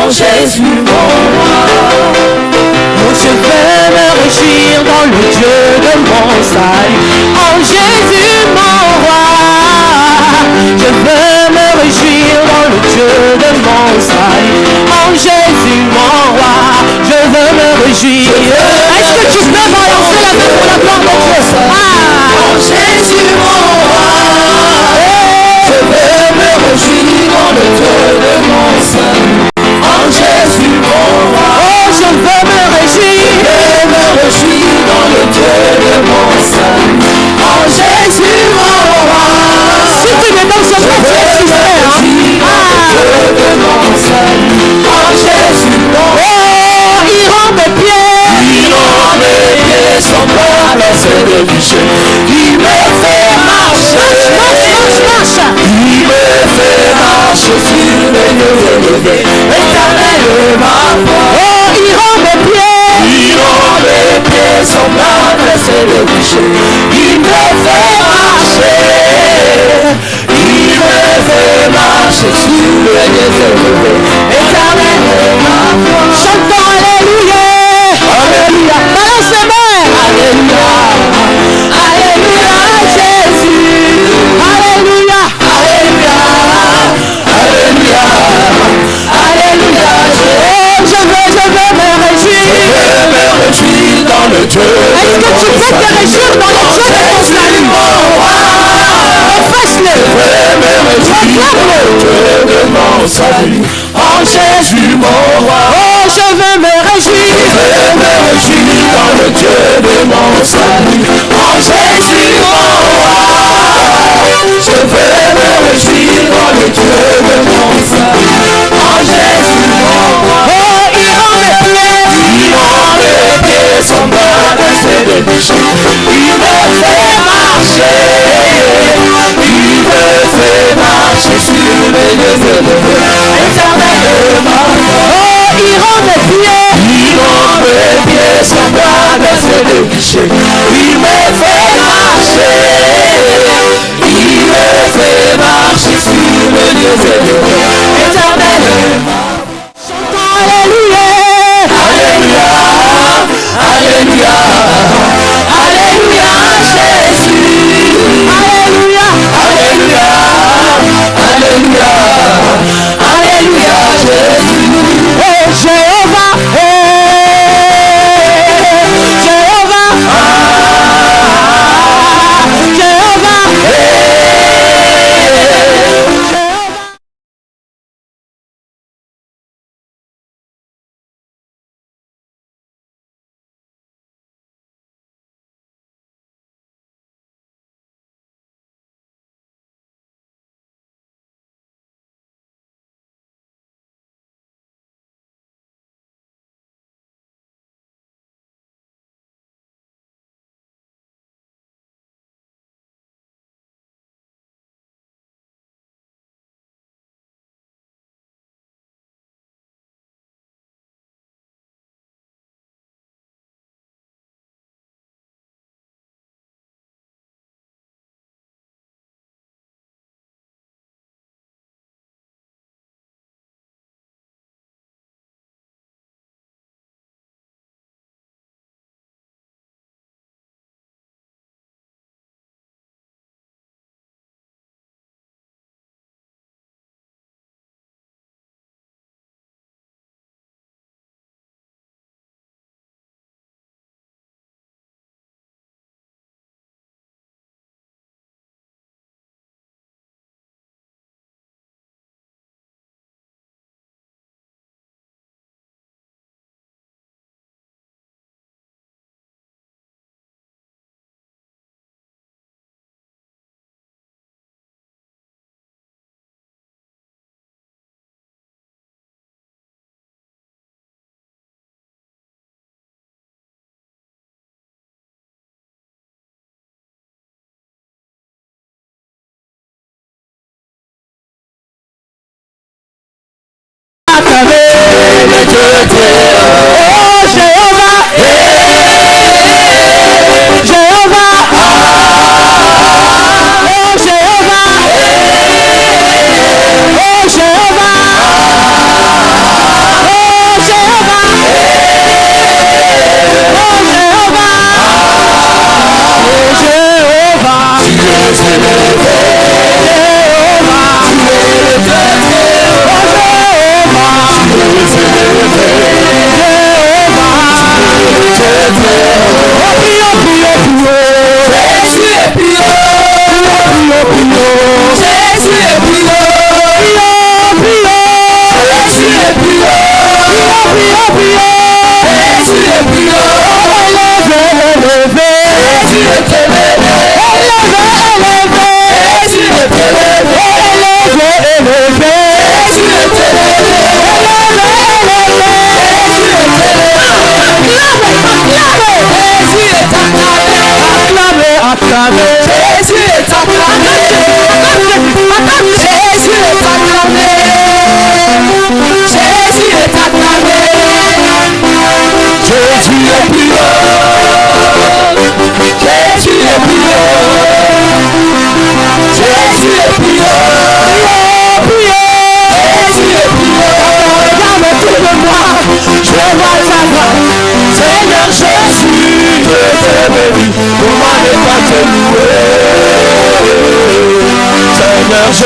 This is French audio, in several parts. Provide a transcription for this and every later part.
en Jésus mon roi. Oh, je veux me réjouir dans le Dieu de mon salut, en Jésus mon roi. Je veux me réjouir dans le Dieu de mon salut, en Jésus mon roi. Je veux me réjouir. Est-ce que tu peux balancer la main pour la gloire de Dieu? En Jésus mon roi. Je veux me réjouir dans le Dieu de mon salut, en Jésus mon roi. Oh, je veux me réjouir. Je veux me réjouir dans le Dieu de mon salut, en Jésus mon roi. Si tu ne danses pas, tu es suspect. De mon salut, en Jésus mon roi. Oh, il rend mes pieds semblables à ceux de Michel. Il me fait marcher. Marche. Il me fait marcher sur les lieux élevés. Éternel ma foi. Oh, il rend mes pieds semblables à ceux de Michel. Il me fait marcher. Il me fait marcher sur les lieux élevés. Éternel ma foi. Chantons alléluia. Alléluia. Balance les mains. Alléluia. Alléluia Jésus. Alléluia. Alléluia. Alléluia. Alléluia Jésus. Oh, je veux me réjouir. Je veux me réjouir dans le Dieu. Est-ce que tu peux te réjouir dans le Dieu de ton salut? Confesse-le. Je veux me réjouir dans le Dieu de mon salut, en Jésus mon roi. Oh, je veux me réjouir. Je veux me réjouir dans le Dieu de mon salut, en Jésus mon roi. Je veux me réjouir dans le Dieu de mon salut, en Jésus mon roi. Oh, il rend mes pieds semblables à ceux de Michel. Il me fait marcher. Il me fait marcher sur les lieux élevés. Éternel ma foi. Oh, il rend mes pieds semblables à ceux de Michel. Il me fait marcher. Il me fait marcher sur les lieux élevés. Éternel ma foi. Chantons alléluia. Alléluia. Alléluia. Alléluia Jésus. Alléluia. Alléluia. Alléluia. Alléluia Jésus. Oh Jéhovah. Jéhovah. Jéhovah.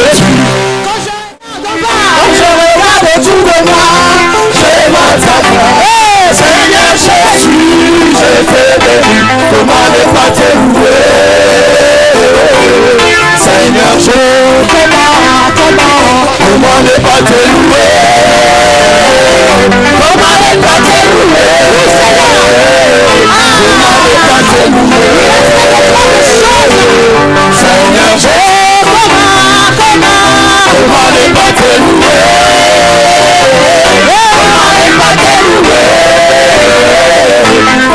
Jésus. Quand je regarde autour de moi, je vois ta gloire. Seigneur Jésus, je t'ai béni. Comment ne pas te louer? Seigneur Jésus, comment ne pas te louer? Comment ne pas te louer? Comment ne pas te louer? Seigneur Jésus, comment ne pas te louer? Comment ne pas te louer?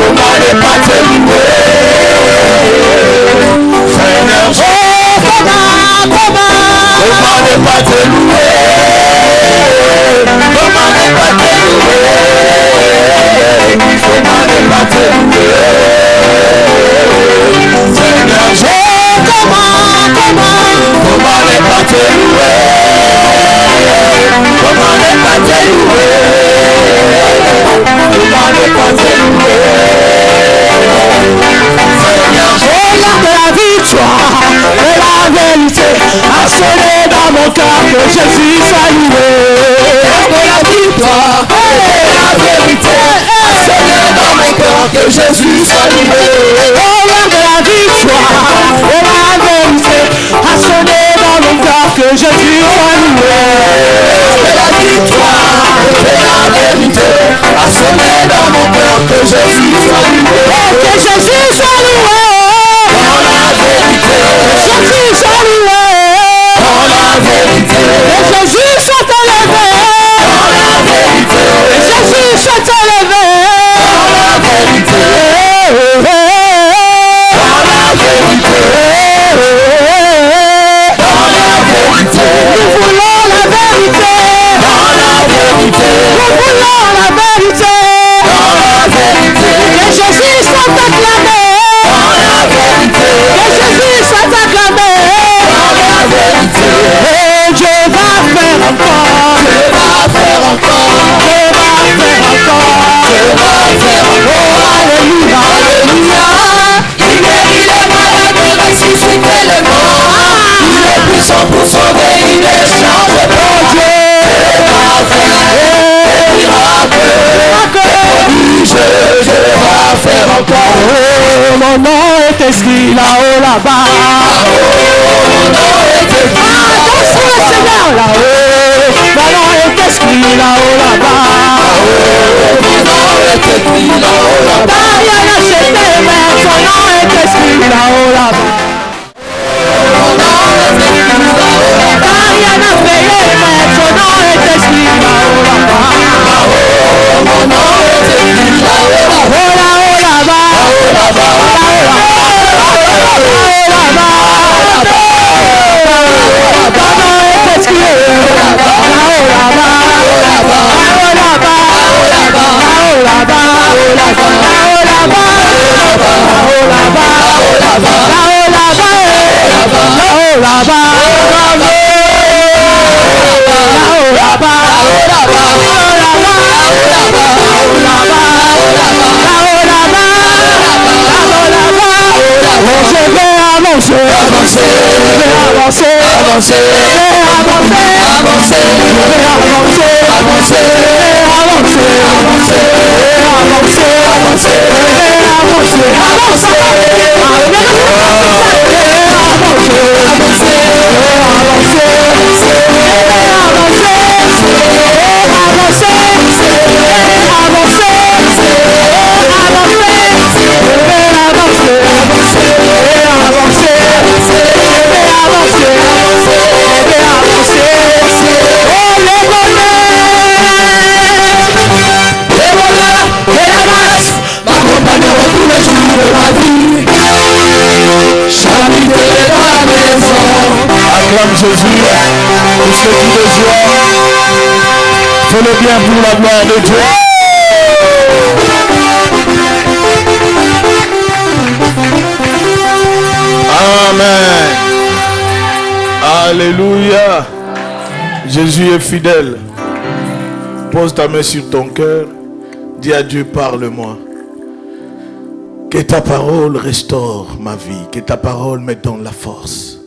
Comment ne pas te louer? Seigneur Jésus, comment ne pas te louer? Comment ne pas te louer? Comment ne pas te louer? Seigneur Jésus, comment ne pas te louer? Comment ne pas te louer? Comment ne pas te louer? Seigneur Jésus, regarde la victoire et la vérité a sonné dans mon cœur que Jésus soit loué. regarde la victoire et la vérité a sonné dans mon cœur que Jésus soit loué. Regarde la victoire et la vérité a sonné dans mon cœur que Jésus soit loué. La victoire et la vérité a sonné dans mon cœur que Jésus soit loué. Que Jésus soit loué. Dans la vérité, Jésus soit loué. dans la vérité, Que Jésus soit élevé. dans la vérité, Que Jésus soit élevé. dans la vérité, dans la vérité, dans la vérité, Nous voulons la vérité. dans la vérité, Nous voulons la vérité. dans la vérité, Que Jésus soit acclamé. dans la vérité, Que Jésus soit acclamé. dans la vérité. Et Dieu va faire encore. Dieu va faire encore, Dieu va faire encore. Dieu va faire encore. Alléluia. Alléluia. Il guérit les malades, il ressuscite les morts. Il est puissant pour sauver, il est chant de bon Dieu. Dieu va faire des miracles, des prodiges, Dieu va faire encore. Oh, mon nom est écrit là-haut, là-bas. Mon nom est écrit Danse le Seigneur là-haut. Mon nom est écrit là-haut, là-bas. mon nom est écrit là-haut, là-bas. Mariana Cheté, mais son nom est écrit là-haut, là-bas. Mon nom est écrit là-haut, là-bas. Mariana Payé, mais son nom est écrit là-haut, là-bas. Mon nom est écrit là-haut, là-bas. Oh, là-haut, là-bas. Acclame Jésus, puisque tu le joie. Fais-le bien pour la gloire de Dieu. Amen. Alléluia. Jésus est fidèle. Pose ta main sur ton cœur. Dis à Dieu, parle-moi. Que ta parole restaure ma vie. Que ta parole me donne la force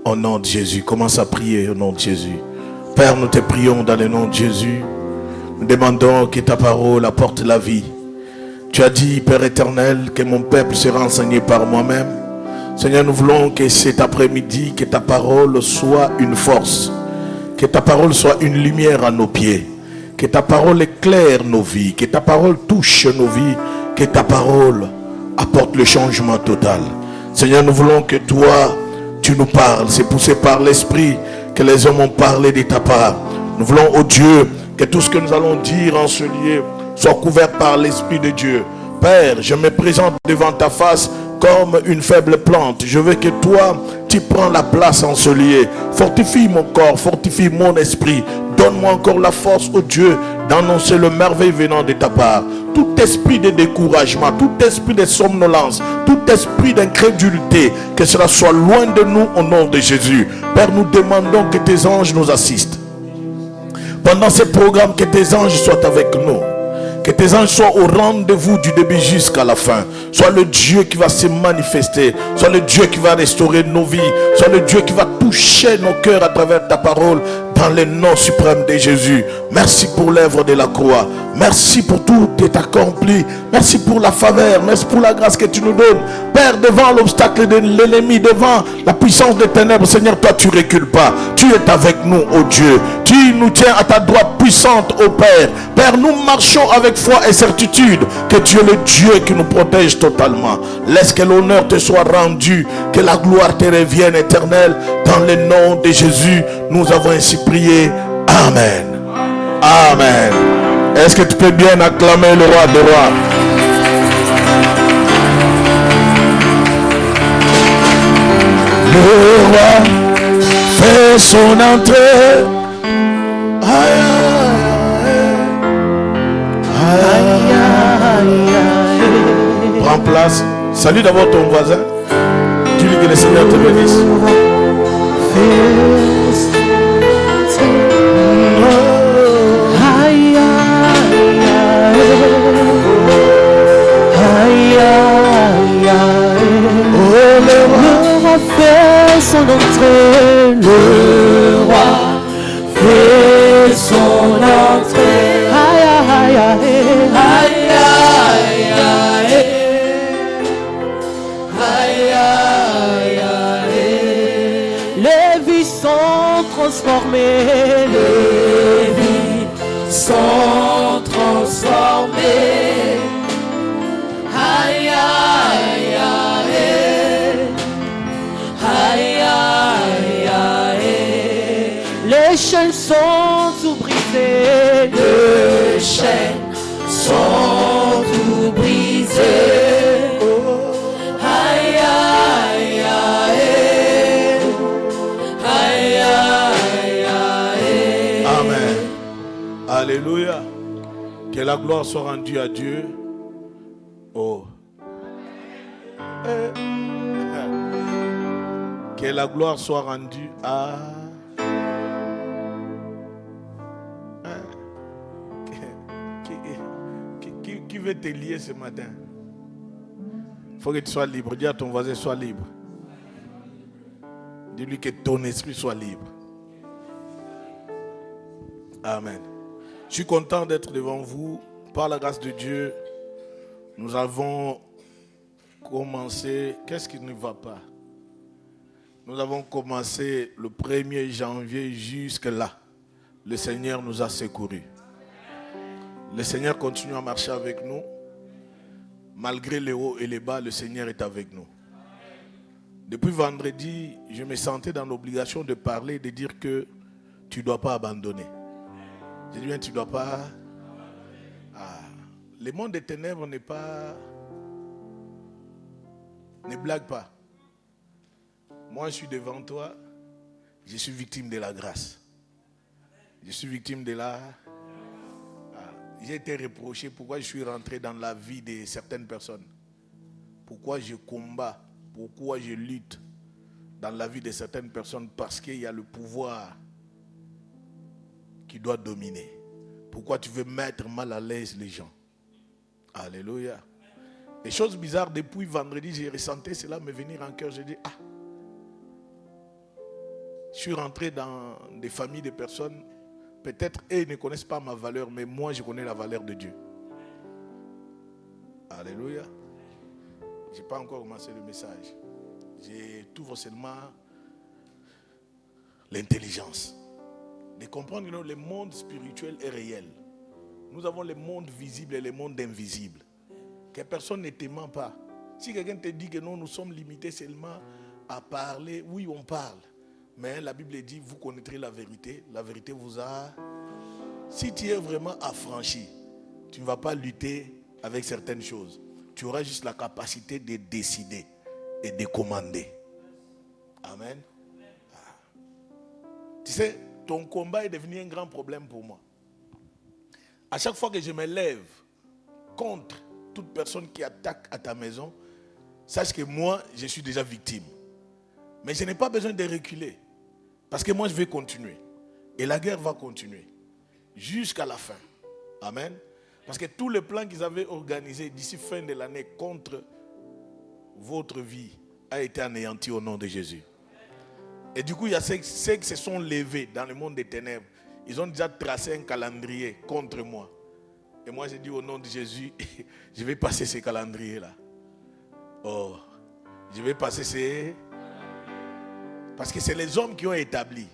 Au nom de Jésus, commence à prier au nom de Jésus. Père, nous te prions dans le nom de Jésus. Nous demandons que ta parole apporte la vie. Tu as dit, Père éternel, que mon peuple sera enseigné par moi-même. Seigneur, nous voulons que cet après-midi, que ta parole soit une force. Que ta parole soit une lumière à nos pieds. Que ta parole éclaire nos vies. Que ta parole touche nos vies. Que ta parole apporte le changement total. Seigneur, nous voulons que toi, tu nous parles. C'est poussé par l'Esprit que les hommes ont parlé de ta part. Nous voulons, oh Dieu, que tout ce que nous allons dire en ce lieu soit couvert par l'Esprit de Dieu. Père, je me présente devant ta face comme une faible plante. Je veux que toi, tu prends la place en ce lieu. Fortifie mon corps, fortifie mon esprit. Donne-moi encore la force, oh Dieu, d'annoncer le merveille venant de ta part. Tout esprit de découragement, tout esprit de somnolence, tout esprit d'incrédulité, que cela soit loin de nous au nom de Jésus. Père, nous demandons que tes anges nous assistent. Pendant ce programme, que tes anges soient avec nous. Que tes anges soient au rendez-vous du début jusqu'à la fin. Sois le Dieu qui va se manifester. Sois le Dieu qui va restaurer nos vies. Sois le Dieu qui va toucher nos cœurs à travers ta parole. Dans le nom suprême de Jésus. Merci pour l'œuvre de la croix. Merci pour tout qui est accompli. Merci pour la faveur. Merci pour la grâce que tu nous donnes. Père, devant l'obstacle de l'ennemi, devant la puissance des ténèbres, Seigneur, toi tu recules pas. Tu es avec nous, ô Dieu. Tu nous tiens à ta droite puissante, ô Père. Père, nous marchons avec foi et certitude que tu es le Dieu qui nous protège totalement. Laisse que l'honneur te soit rendu, que la gloire te revienne éternelle. Dans le nom de Jésus, nous avons ainsi prié. Amen. Amen. Est-ce que tu peux bien acclamer le roi des rois? Le roi fait son entrée. Aïe, aïe, aïe, aïe. Prends place. Salut d'abord ton voisin. Dis-lui que le Seigneur te bénisse. Aïe, aïe, aïe, aïe, aïe. Oh, le roi fait son entrée. Le roi fait son entrée. Aïe, aïe, aïe, aïe, aïe, aïe. Aïe, aïe, aïe. Les vies sont transformées. Les vies sont transformées. Aïe, aïe, aïe. Aïe, aïe, aïe. Les chaînes sont tout brisées. Les chaînes sont tout brisées. Aïe, aïe, aïe. Aïe, aïe, aïe. Amen. Alléluia. Que la gloire soit rendue à Dieu. Oh. Que la gloire soit rendue à... Qui veut te lier ce matin? Il faut que tu sois libre. Dis à ton voisin, sois libre. Dis-lui que ton esprit soit libre. Amen. Je suis content d'être devant vous. Par la grâce de Dieu, nous avons commencé. Qu'est-ce qui ne va pas? Nous avons commencé le 1er janvier jusque là. Le Seigneur nous a secourus. Le Seigneur continue à marcher avec nous. Malgré les hauts et les bas, le Seigneur est avec nous. Depuis vendredi, je me sentais dans l'obligation de parler, de dire que tu ne dois pas abandonner. J'ai dit bien, tu ne dois pas... Le monde des ténèbres n'est pas... Ne blague pas. Moi, je suis devant toi. Je suis victime de la grâce. Je suis victime de la... J'ai été reproché pourquoi je suis rentré dans la vie de certaines personnes. Pourquoi je combats, pourquoi je lutte dans la vie de certaines personnes, parce qu'il y a le pouvoir qui doit dominer. Pourquoi tu veux mettre mal à l'aise les gens? Alléluia. Et chose bizarre, depuis vendredi, j'ai ressenti cela me venir en cœur. J'ai dit, Je suis rentré dans des familles de personnes, peut-être eux ne connaissent pas ma valeur, mais moi je connais la valeur de Dieu. Alléluia. Je n'ai pas encore commencé le message. J'ai tout seulement l'intelligence de comprendre que le monde spirituel est réel. Nous avons le monde visible et le monde invisible. Que personne ne te ment pas. Si quelqu'un te dit que nous sommes limités seulement à parler, oui, on parle. Mais la Bible dit, vous connaîtrez la vérité vous a... Si tu es vraiment affranchi, tu ne vas pas lutter avec certaines choses. Tu auras juste la capacité de décider et de commander. Amen. Ah. Tu sais, ton combat est devenu un grand problème pour moi. À chaque fois que je me lève contre toute personne qui attaque à ta maison, sache que moi, je suis déjà victime. Mais je n'ai pas besoin de reculer. Parce que moi, je vais continuer. Et la guerre va continuer. Jusqu'à la fin. Amen. Parce que tous les plans qu'ils avaient organisés d'ici fin de l'année contre votre vie a été anéanti au nom de Jésus. Et du coup, il y a ceux qui se sont levés dans le monde des ténèbres. Ils ont déjà tracé un calendrier contre moi. Et moi, j'ai dit au nom de Jésus, je vais passer ces calendriers-là. Oh, je vais passer ces... Parce que c'est les hommes qui ont établi.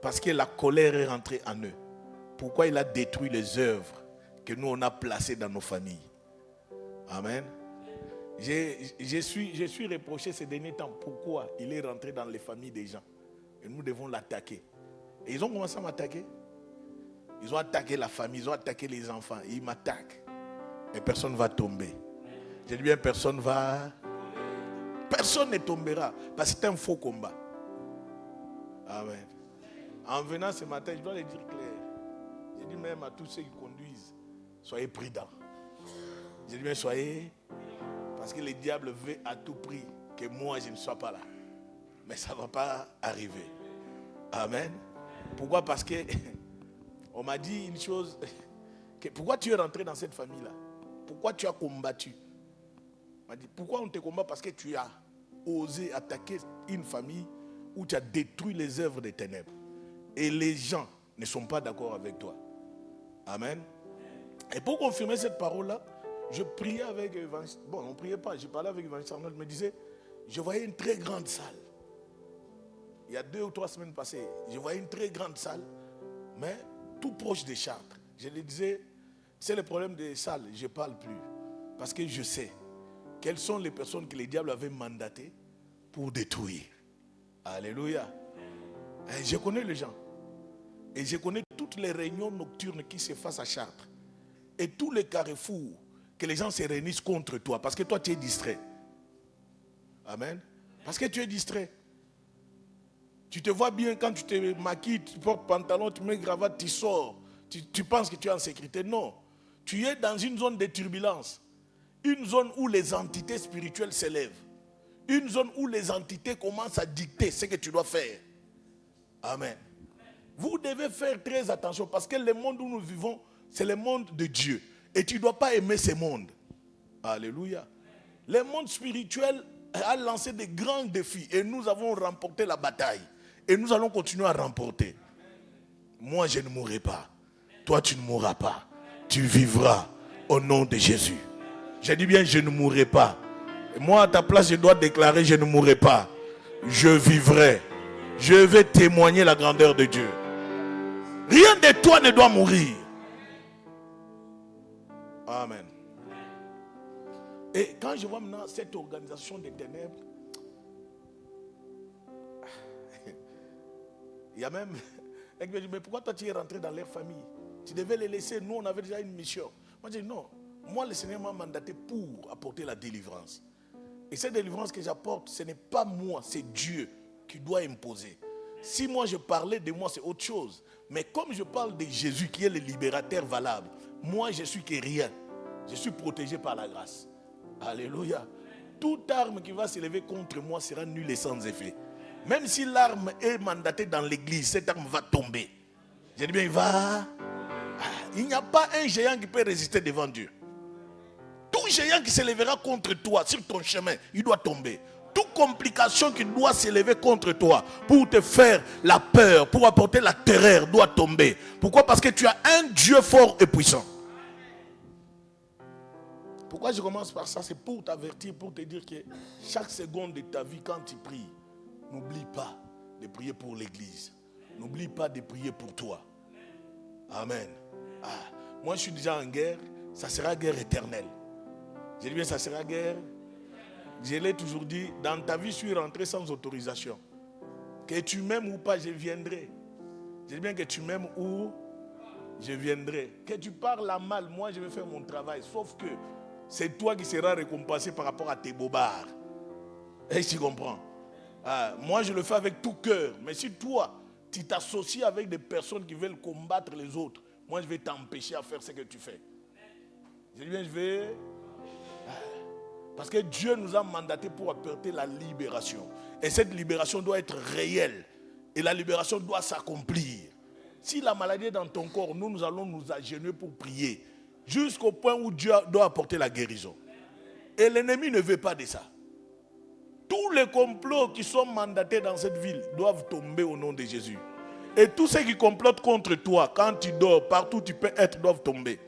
Parce que la colère est rentrée en eux. Pourquoi il a détruit les œuvres que nous on a placées dans nos familles. Amen. Je suis reproché ces derniers temps. Pourquoi il est rentré dans les familles des gens. Et nous devons l'attaquer. Et ils ont commencé à m'attaquer. Ils ont attaqué la famille, ils ont attaqué les enfants. Et ils m'attaquent. Et personne ne va tomber. Je dis bien, personne ne tombera. Parce que c'est un faux combat. Amen. En venant ce matin, je dois le dire clair. Je dis même à tous ceux qui conduisent, soyez prudents. Je dis bien, soyez... Parce que le diable veut à tout prix que moi, je ne sois pas là. Mais ça ne va pas arriver. Amen. Pourquoi? Parce que on m'a dit une chose. Pourquoi tu es rentré dans cette famille-là? Pourquoi tu as combattu? On m'a dit, pourquoi on te combat? Parce que tu as osé attaquer une famille où tu as détruit les œuvres des ténèbres. Et les gens ne sont pas d'accord avec toi. Amen. Et pour confirmer cette parole-là, je priais avec Evangeliste. Bon, on ne priait pas. Je parlais avec Evangeliste Arnold. Je me disais, je voyais une très grande salle. Il y a 2 ou 3 semaines passées, je voyais une très grande salle, mais tout proche des Chartres. Je lui disais, c'est le problème des salles, je ne parle plus. Parce que je sais quelles sont les personnes que le diable avait mandatées pour détruire. Alléluia. Et je connais les gens. Et je connais toutes les réunions nocturnes qui se passent à Chartres. Et tous les carrefours que les gens se réunissent contre toi. Parce que toi, tu es distrait. Amen. Parce que tu es distrait. Tu te vois bien quand tu te maquilles, tu portes pantalon, tu mets cravate, tu sors. Tu penses que tu es en sécurité. Non. Tu es dans une zone de turbulence. Une zone où les entités spirituelles s'élèvent. Une zone où les entités commencent à dicter ce que tu dois faire. Amen. Vous devez faire très attention parce que le monde où nous vivons, c'est le monde de Dieu. Et tu ne dois pas aimer ce monde. Alléluia. Le monde spirituel a lancé de grands défis et nous avons remporté la bataille. Et nous allons continuer à remporter. Moi, je ne mourrai pas. Toi, tu ne mourras pas. Tu vivras au nom de Jésus. J'ai dit bien, je ne mourrai pas. Et moi, à ta place, je dois déclarer, je ne mourrai pas. Je vivrai. Je vais témoigner la grandeur de Dieu. Rien de toi ne doit mourir. Amen. Et quand je vois maintenant cette organisation des ténèbres, il y a même... Mais pourquoi toi tu es rentré dans leur famille? Tu devais les laisser. Nous, on avait déjà une mission. Moi, je dis non. Moi, le Seigneur m'a mandaté pour apporter la délivrance. Et cette délivrance que j'apporte, ce n'est pas moi, c'est Dieu qui doit imposer. Si moi je parlais de moi, c'est autre chose. Mais comme je parle de Jésus qui est le libérateur valable, moi je suis que rien. Je suis protégé par la grâce. Alléluia. Toute arme qui va s'élever contre moi sera nulle et sans effet. Même si l'arme est mandatée dans l'église, cette arme va tomber. Je dis bien, il va... Il n'y a pas un géant qui peut résister devant Dieu. Tout géant qui s'élèvera contre toi sur ton chemin, il doit tomber. Tout toute complication qui doit s'élever contre toi pour te faire la peur, pour apporter la terreur, doit tomber. Pourquoi? Parce que tu as un Dieu fort et puissant. Pourquoi je commence par ça? C'est pour t'avertir, pour te dire que chaque seconde de ta vie, quand tu pries, n'oublie pas de prier pour l'église. N'oublie pas de prier pour toi. Amen. Moi, je suis déjà en guerre. Ça sera guerre éternelle. J'ai dit bien, ça sera guerre. Je l'ai toujours dit, dans ta vie, je suis rentré sans autorisation. Que tu m'aimes ou pas, je viendrai. J'ai dit bien que tu m'aimes ou je viendrai. Que tu parles à mal, moi, je vais faire mon travail. Sauf que c'est toi qui seras récompensé par rapport à tes bobards. Est-ce que tu comprends? Moi, je le fais avec tout cœur. Mais si toi, tu t'associes avec des personnes qui veulent combattre les autres, moi, je vais t'empêcher à faire ce que tu fais. J'ai dit bien, je vais... Parce que Dieu nous a mandaté pour apporter la libération. Et cette libération doit être réelle. Et la libération doit s'accomplir. Si la maladie est dans ton corps, nous allons nous agenouiller pour prier. Jusqu'au point où Dieu doit apporter la guérison. Et l'ennemi ne veut pas de ça. Tous les complots qui sont mandatés dans cette ville doivent tomber au nom de Jésus. Et tous ceux qui complotent contre toi, quand tu dors, partout où tu peux être, doivent tomber.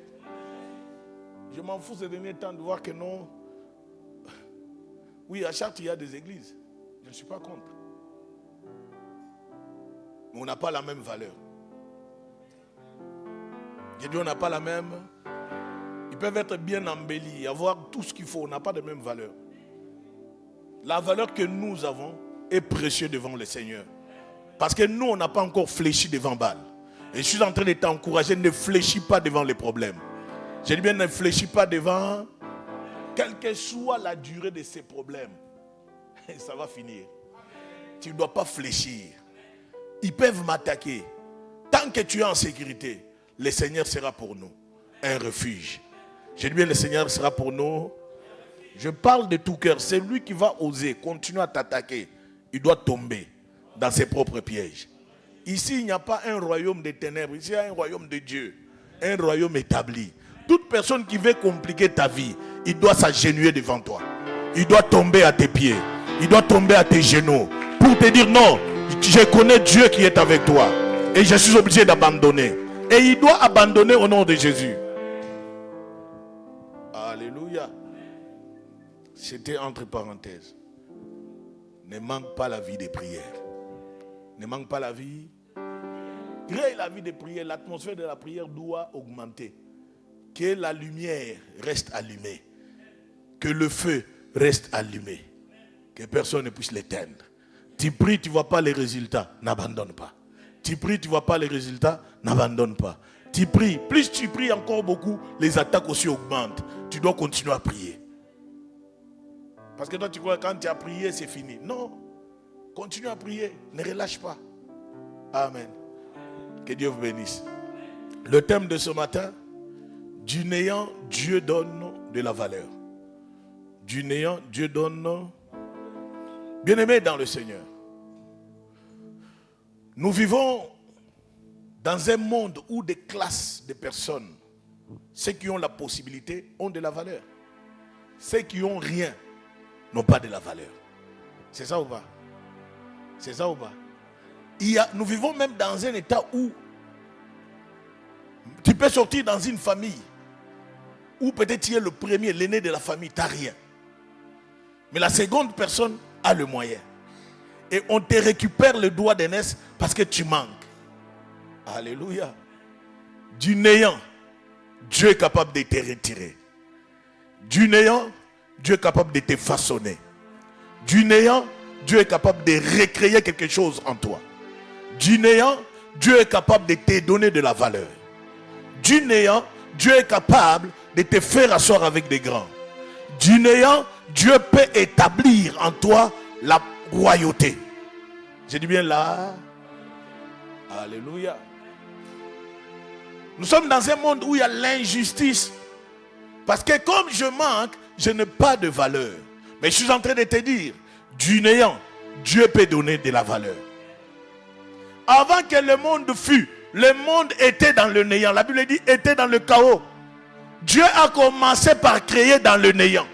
Je m'en fous ces derniers temps de voir que non... Oui, à Chartres, il y a des églises. Je ne suis pas contre. Mais on n'a pas la même valeur. J'ai dit, on n'a pas la même. Ils peuvent être bien embellis, avoir tout ce qu'il faut. On n'a pas de même valeur. La valeur que nous avons est précieuse devant le Seigneur. Parce que nous, on n'a pas encore fléchi devant Baal. Et je suis en train de t'encourager, ne fléchis pas devant les problèmes. J'ai dit bien, ne fléchis pas devant... Quelle que soit la durée de ces problèmes, ça va finir. Tu ne dois pas fléchir. Ils peuvent m'attaquer. Tant que tu es en sécurité, le Seigneur sera pour nous un refuge. Je dis bien, le Seigneur sera pour nous. Je parle de tout cœur. C'est lui qui va oser continuer à t'attaquer. Il doit tomber dans ses propres pièges. Ici, il n'y a pas un royaume de ténèbres. Ici, il y a un royaume de Dieu. Un royaume établi. Toute personne qui veut compliquer ta vie, il doit s'agenouiller devant toi. Il doit tomber à tes pieds. Il doit tomber à tes genoux. Pour te dire non, je connais Dieu qui est avec toi. Et je suis obligé d'abandonner. Et il doit abandonner au nom de Jésus. Alléluia. C'était entre parenthèses. Ne manque pas la vie de prière. Ne manque pas la vie. Crée la vie de prière. L'atmosphère de la prière doit augmenter. Que la lumière reste allumée. Que le feu reste allumé. Que personne ne puisse l'éteindre. Tu pries, tu ne vois pas les résultats. N'abandonne pas. Tu pries, tu ne vois pas les résultats. N'abandonne pas. Tu pries. Plus tu pries encore beaucoup, les attaques aussi augmentent. Tu dois continuer à prier. Parce que toi, tu crois que quand tu as prié, c'est fini. Non. Continue à prier. Ne relâche pas. Amen. Que Dieu vous bénisse. Le thème de ce matin, du néant, Dieu donne de la valeur. Du néant, Dieu donne. Bien-aimés dans le Seigneur, nous vivons dans un monde où des classes de personnes, ceux qui ont la possibilité, ont de la valeur. Ceux qui n'ont rien, n'ont pas de la valeur. C'est ça ou pas? C'est ça ou pas? Nous vivons même dans un état où tu peux sortir dans une famille où peut-être tu es le premier, l'aîné de la famille, tu n'as rien. Mais la seconde personne a le moyen. Et on te récupère le doigt d'aînesse parce que tu manques. Alléluia. Du néant, Dieu est capable de te retirer. Du néant, Dieu est capable de te façonner. Du néant, Dieu est capable de recréer quelque chose en toi. Du néant, Dieu est capable de te donner de la valeur. Du néant, Dieu est capable de te faire asseoir avec des grands. Du néant, Dieu peut établir en toi la royauté. J'ai dit bien là. Alléluia. Nous sommes dans un monde où il y a l'injustice. Parce que comme je manque, je n'ai pas de valeur. Mais je suis en train de te dire, du néant, Dieu peut donner de la valeur. Avant que le monde fût, le monde était dans le néant. La Bible dit, était dans le chaos. Dieu a commencé par créer dans le néant.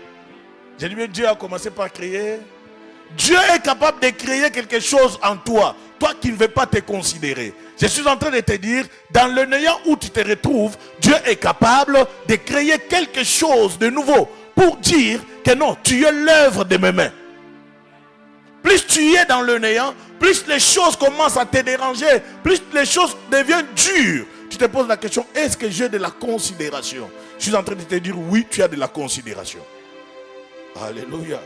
J'ai dit bien, Dieu a commencé par créer. Dieu est capable de créer quelque chose en toi. Toi qui ne veux pas te considérer. Je suis en train de te dire, dans le néant où tu te retrouves, Dieu est capable de créer quelque chose de nouveau. Pour dire que non, tu es l'œuvre de mes mains. Plus tu es dans le néant, plus les choses commencent à te déranger, plus les choses deviennent dures. Tu te poses la question, est-ce que j'ai de la considération? Je suis en train de te dire, oui, tu as de la considération. Alléluia.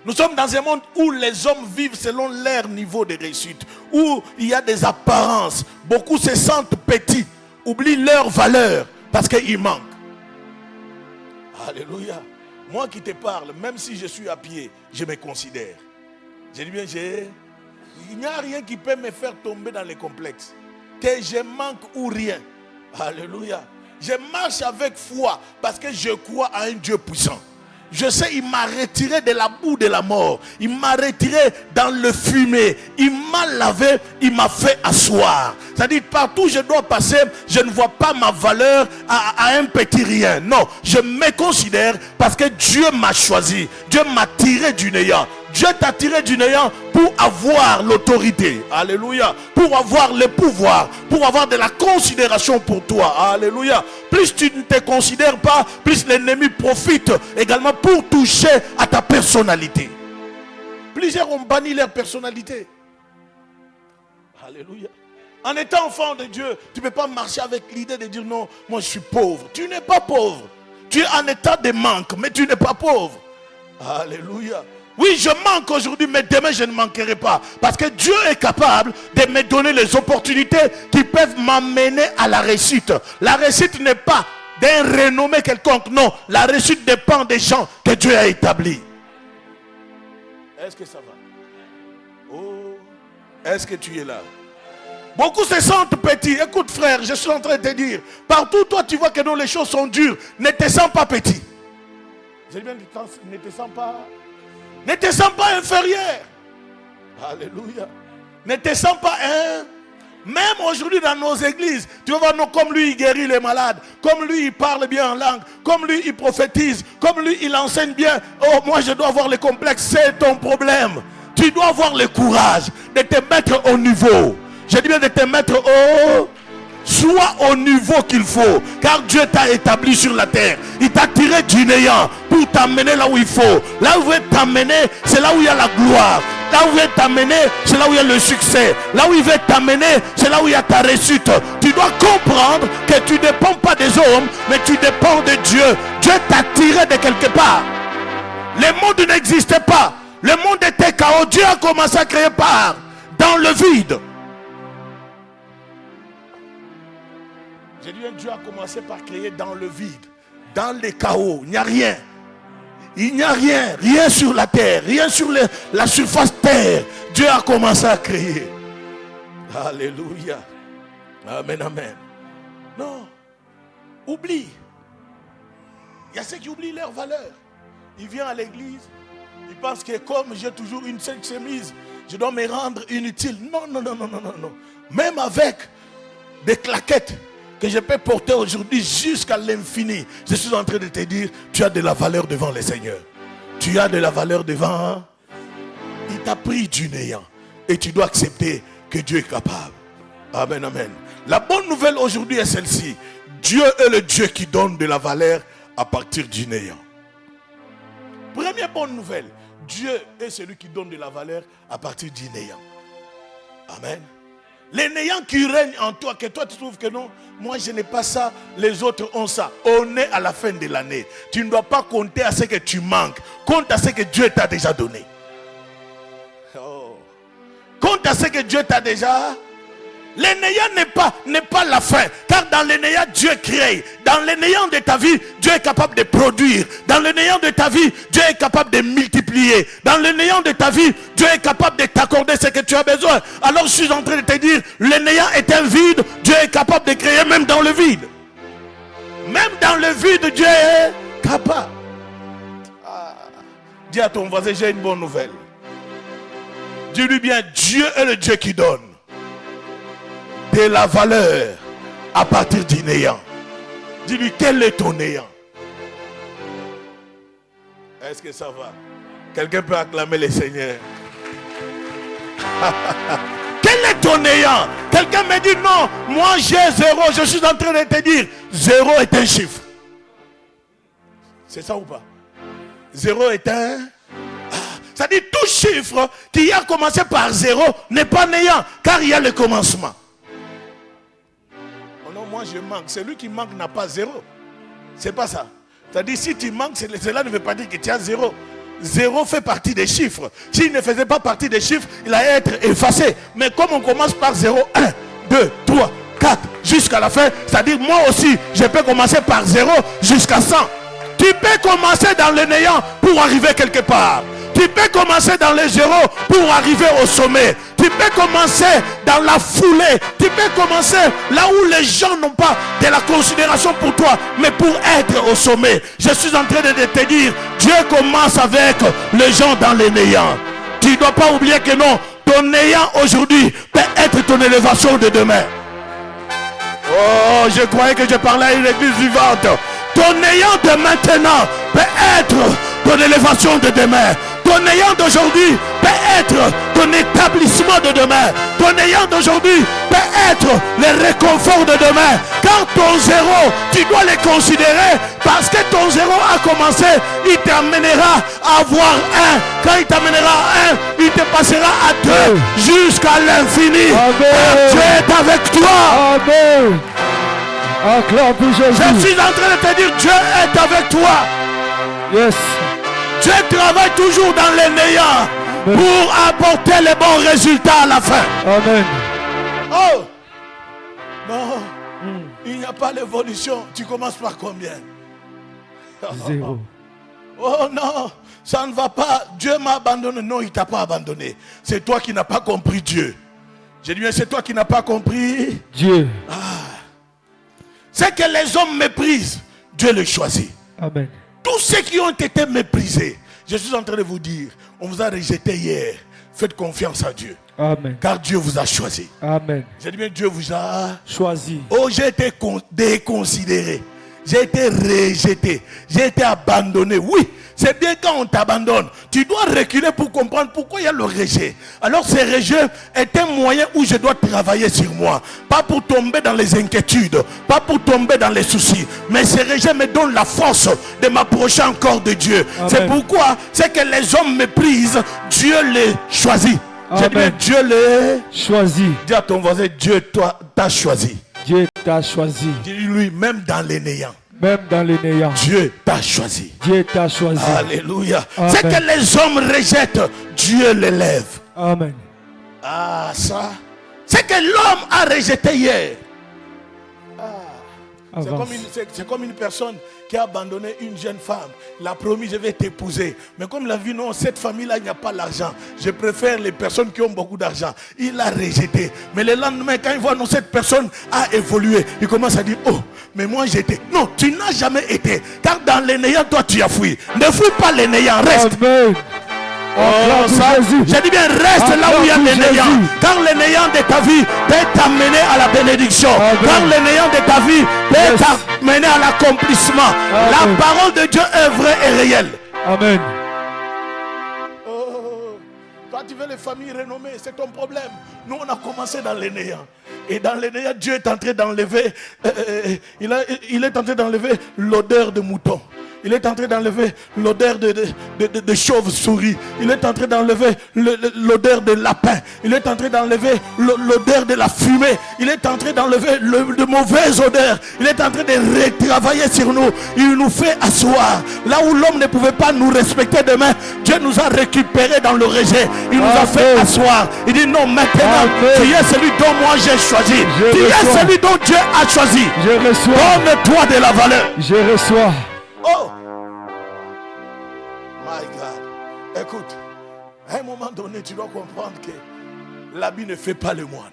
Nous sommes dans un monde où les hommes vivent selon leur niveau de réussite, où il y a des apparences. Beaucoup se sentent petits, oublient leur valeur parce qu'ils manquent. Alléluia. Moi qui te parle, même si je suis à pied, je me considère. Je dis bien, il n'y a rien qui peut me faire tomber dans les complexes. Que je manque ou rien. Alléluia. Je marche avec foi parce que je crois à un Dieu puissant. Je sais, il m'a retiré de la boue de la mort. Il m'a retiré dans le fumier. Il m'a lavé, il m'a fait asseoir. C'est-à-dire, partout où je dois passer, je ne vois pas ma valeur à un petit rien. Non, je me considère parce que Dieu m'a choisi. Dieu m'a tiré du néant. Dieu t'a tiré du néant pour avoir l'autorité. Alléluia. Pour avoir le pouvoir. Pour avoir de la considération pour toi. Alléluia. Plus tu ne te considères pas, plus l'ennemi profite également pour toucher à ta personnalité. Plusieurs ont banni leur personnalité. Alléluia. En étant enfant de Dieu, tu ne peux pas marcher avec l'idée de dire non, moi je suis pauvre. Tu n'es pas pauvre. Tu es en état de manque, mais tu n'es pas pauvre. Alléluia. Oui, je manque aujourd'hui, mais demain je ne manquerai pas. Parce que Dieu est capable de me donner les opportunités qui peuvent m'amener à la réussite. La réussite n'est pas d'un renommé quelconque. Non, la réussite dépend des gens que Dieu a établis. Est-ce que ça va? Oh, est-ce que tu es là? Beaucoup se sentent petits. Écoute frère, je suis en train de te dire, partout toi tu vois que non, les choses sont dures. Ne te sens pas petit. J'ai bien dit, ne te sens pas... Ne te sens pas inférieur. Alléluia. Ne te sens pas Même aujourd'hui dans nos églises, tu vas voir, non, comme lui il guérit les malades, comme lui il parle bien en langue, comme lui il prophétise, comme lui il enseigne bien. Oh, moi je dois avoir le complexe, c'est ton problème. Tu dois avoir le courage de te mettre au niveau. Je dis bien de te mettre au... Sois au niveau qu'il faut. Car Dieu t'a établi sur la terre. Il t'a tiré du néant pour t'amener là où il faut. Là où il veut t'amener, c'est là où il y a la gloire. Là où il veut t'amener, c'est là où il y a le succès. Là où il veut t'amener, c'est là où il y a ta réussite. Tu dois comprendre que tu ne dépends pas des hommes, mais tu dépends de Dieu. Dieu t'a tiré de quelque part. Le monde n'existait pas. Le monde était chaos. Dieu a commencé à créer par dans le vide. J'ai dit, Dieu a commencé par créer dans le vide, dans le chaos. Il n'y a rien. Il n'y a rien. Rien sur la terre. Rien sur la surface terre. Dieu a commencé à créer. Alléluia. Amen, amen. Non. Oublie. Il y a ceux qui oublient leur valeur. Ils viennent à l'église. Ils pensent que comme j'ai toujours une seule chemise, je dois me rendre inutile. Non, non, non, non, non, non, non. Même avec des claquettes que je peux porter aujourd'hui jusqu'à l'infini, je suis en train de te dire, tu as de la valeur devant le Seigneur. Tu as de la valeur devant. Il t'a pris du néant. Et tu dois accepter que Dieu est capable. Amen, amen. La bonne nouvelle aujourd'hui est celle-ci. Dieu est le Dieu qui donne de la valeur à partir du néant. Première bonne nouvelle. Dieu est celui qui donne de la valeur à partir du néant. Amen. Les néants qui règnent en toi, que toi tu trouves que non, moi je n'ai pas ça, les autres ont ça. On est à la fin de l'année. Tu ne dois pas compter à ce que tu manques. Compte à ce que Dieu t'a déjà donné. Oh. Compte à ce que Dieu t'a déjà. Le néant n'est pas la fin. Car dans le néant, Dieu crée. Dans le néant de ta vie, Dieu est capable de produire. Dans le néant de ta vie, Dieu est capable de multiplier. Dans le néant de ta vie, Dieu est capable de t'accorder ce que tu as besoin. Alors je suis en train de te dire, le néant est un vide. Dieu est capable de créer même dans le vide. Même dans le vide, Dieu est capable. Dis à ton voisin, j'ai une bonne nouvelle. Dis-lui bien, Dieu est le Dieu qui donne de la valeur à partir du néant. Dis-lui, quel est ton néant? Est-ce que ça va? Quelqu'un peut acclamer le Seigneur. Quel est ton néant? Quelqu'un me dit non, moi j'ai 0. Je suis en train de te dire, 0 est un chiffre. C'est ça ou pas? 0 est un... Ça dit tout chiffre qui a commencé par 0 n'est pas néant, car il y a le commencement. Oh non, moi je manque. Celui qui manque n'a pas 0. C'est pas ça. C'est-à-dire si tu manques, cela ne veut pas dire que tu as 0. 0 fait partie des chiffres. S'il ne faisait pas partie des chiffres, il allait être effacé. Mais comme on commence par 0, 1, 2, 3, 4, jusqu'à la fin, c'est-à-dire moi aussi, je peux commencer par 0 jusqu'à 100. Tu peux commencer dans le néant pour arriver quelque part. Tu peux commencer dans les zéros pour arriver au sommet. Tu peux commencer dans la foulée. Tu peux commencer là où les gens n'ont pas de la considération pour toi, mais pour être au sommet. Je suis en train de te dire, Dieu commence avec les gens dans les néants. Tu ne dois pas oublier que non, ton néant aujourd'hui peut être ton élévation de demain. Oh, je croyais que je parlais à une église vivante. Ton néant de maintenant peut être ton élévation de demain. Ton néant d'aujourd'hui peut être ton établissement de demain. Ton néant d'aujourd'hui peut être le réconfort de demain. Quand ton 0, tu dois le considérer parce que ton 0 a commencé, il t'amènera à avoir 1. Quand il t'amènera à 1, il te passera à 2 jusqu'à l'infini. Dieu est avec toi. Amen. Acclame pour Jésus. Je suis en train de te dire, Dieu est avec toi. Yes. Dieu travaille toujours dans les néants pour apporter les bons résultats à la fin. Amen. Oh non, il n'y a pas l'évolution. Tu commences par combien? 0. Oh non, ça ne va pas. Dieu m'a abandonné. Non, il ne t'a pas abandonné. C'est toi qui n'as pas compris Dieu. J'ai dit, c'est toi qui n'as pas compris Dieu. C'est que les hommes méprisent, Dieu les choisit. Amen. Tous ceux qui ont été méprisés, je suis en train de vous dire, on vous a rejeté hier. Faites confiance à Dieu. Amen. Car Dieu vous a choisi. Amen. J'ai dit bien, Dieu vous a choisi. Oh, j'ai été déconsidéré. J'ai été rejeté. J'ai été abandonné. Oui, c'est bien quand on t'abandonne. Tu dois reculer pour comprendre pourquoi il y a le rejet. Alors ce rejet est un moyen où je dois travailler sur moi. Pas pour tomber dans les inquiétudes. Pas pour tomber dans les soucis. Mais ce rejet me donne la force de m'approcher encore de Dieu. C'est pourquoi c'est que les hommes méprisent. Dieu les choisit. J'ai dit, Dieu les choisit. Dis à ton voisin, Dieu t'a choisi. Dieu t'a choisi. Dis-lui, même dans les néants. Même dans les néants. Dieu t'a choisi. Dieu t'a choisi. Alléluia. C'est que les hommes rejettent, Dieu l'élève. Amen. Ah, ça. C'est que l'homme a rejeté hier. C'est comme une personne qui a abandonné une jeune femme. Il a promis, je vais t'épouser. Mais comme il a vu, non, cette famille-là, il n'y a pas l'argent. Je préfère les personnes qui ont beaucoup d'argent. Il l'a rejeté. Mais le lendemain, quand il voit, non, cette personne a évolué, il commence à dire, oh, mais moi j'étais. Non, tu n'as jamais été. Car dans les néants, toi, tu as fui. Ne fuis pas les néants, reste. Amen. Oh, ça, j'ai dit bien, reste là où il y a les néants. Car les néants de ta vie peut t'amener à la bénédiction. Car les néants de ta vie peut t'amener à l'accomplissement. La parole de Dieu est vraie et réelle. Amen. Oh, toi tu veux les familles renommées, c'est ton problème. Nous on a commencé dans les néants. Et dans les néants, Dieu est en train d'enlever, il est en train d'enlever l'odeur de mouton. Il est en train d'enlever l'odeur de chauve-souris. Il est en train d'enlever l'odeur de lapin. Il est en train d'enlever l'odeur de la fumée. Il est en train d'enlever de mauvaises odeurs. Il est en train de retravailler sur nous. Il nous fait asseoir. Là où l'homme ne pouvait pas nous respecter demain, Dieu nous a récupérés dans le rejet. Il nous a fait asseoir. Il dit non, maintenant, tu es celui dont moi j'ai choisi. Tu es celui dont Dieu a choisi. Je reçois. Donne-toi de la valeur. Je reçois. Oh! My God. Écoute, à un moment donné, tu dois comprendre que l'habit ne fait pas le moine.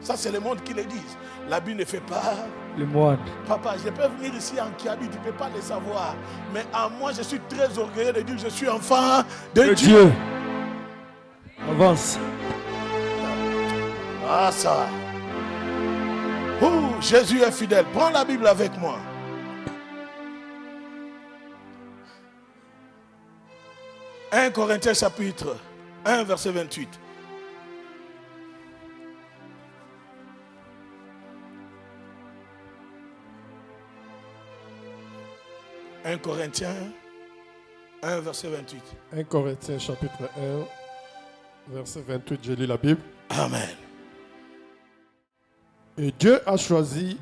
Ça, c'est le monde qui le dit. L'habit ne fait pas le moine. Papa, je peux venir ici en Kiabi, tu ne peux pas le savoir. Mais à moi, je suis très orgueilleux de dire que je suis enfant de Dieu. Avance. Ah, ça. Jésus est fidèle. Prends la Bible avec moi. 1 Corinthiens chapitre 1 verset 28. « 1 Corinthiens 1 verset 28. » 1 Corinthiens chapitre 1 verset 28, je lis la Bible. Amen. Et Dieu a choisi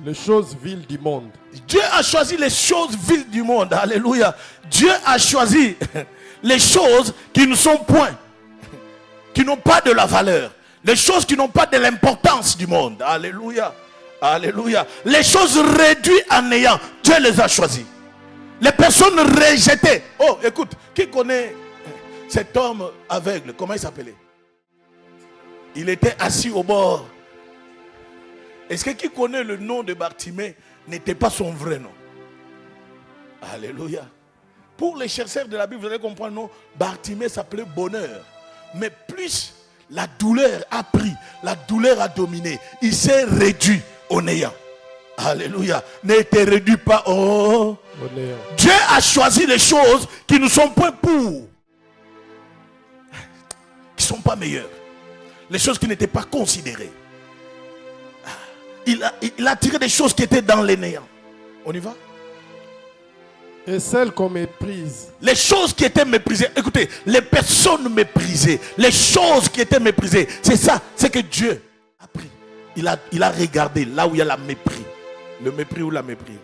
les choses viles du monde. Dieu a choisi les choses viles du monde. Alléluia. Dieu a choisi les choses qui ne sont point, qui n'ont pas de la valeur. Les choses qui n'ont pas de l'importance du monde. Alléluia. Alléluia. Les choses réduites en néant, Dieu les a choisies. Les personnes rejetées. Oh, écoute, qui connaît cet homme aveugle? Comment il s'appelait? Il était assis au bord. Est-ce que qui connaît le nom de Bartimée n'était pas son vrai nom? Alléluia. Pour les chercheurs de la Bible, vous allez comprendre, non? Bartimée s'appelait bonheur. Mais plus la douleur a pris, la douleur a dominé, il s'est réduit au néant. Alléluia. N'était réduit pas au néant. Dieu a choisi les choses qui ne sont pas pour, qui ne sont pas meilleures. Les choses qui n'étaient pas considérées. Il a tiré des choses qui étaient dans les néants. On y va? Et celles qu'on méprise. Les choses qui étaient méprisées. Écoutez, les personnes méprisées. Les choses qui étaient méprisées. C'est ça, c'est que Dieu a pris. Il a regardé là où il y a la mépris. Le mépris ou la mépris.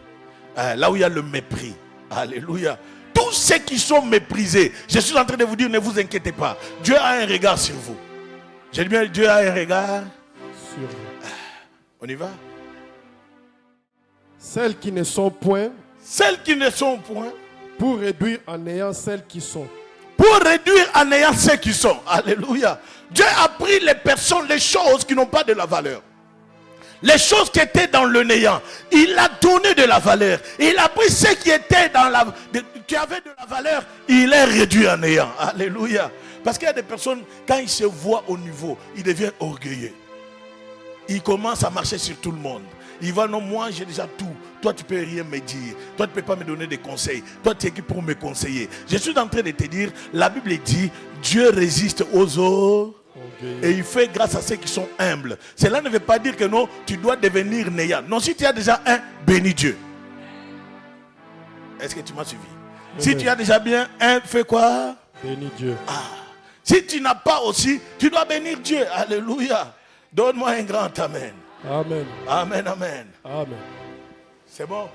Là où il y a le mépris. Alléluia. Tous ceux qui sont méprisés. Je suis en train de vous dire, ne vous inquiétez pas. Dieu a un regard sur vous. J'ai dit bien, Dieu a un regard sur vous. On y va? Celles qui ne sont point. Celles qui ne sont point. Pour réduire en néant celles qui sont. Pour réduire en néant ceux qui sont. Alléluia. Dieu a pris les personnes, les choses qui n'ont pas de la valeur. Les choses qui étaient dans le néant. Il a donné de la valeur. Il a pris ceux qui étaient dans qui avaient de la valeur. Il les réduit en néant. Alléluia. Parce qu'il y a des personnes, quand ils se voient au niveau, ils deviennent orgueilleux. Il commence à marcher sur tout le monde. Il va, non, moi j'ai déjà tout. Toi tu peux rien me dire. Toi tu peux pas me donner des conseils. Toi tu es qui pour me conseiller? Je suis en train de te dire, la Bible dit, Dieu résiste aux autres. Et il fait grâce à ceux qui sont humbles. Cela ne veut pas dire que non, tu dois devenir néant. Non, si tu as déjà un, bénis Dieu. Est-ce que tu m'as suivi? Si tu as déjà bien un, fais quoi? Bénis Dieu. Si tu n'as pas aussi, tu dois bénir Dieu. Alléluia. Donne-moi un grand amen. Amen. Amen, amen. Amen. C'est bon?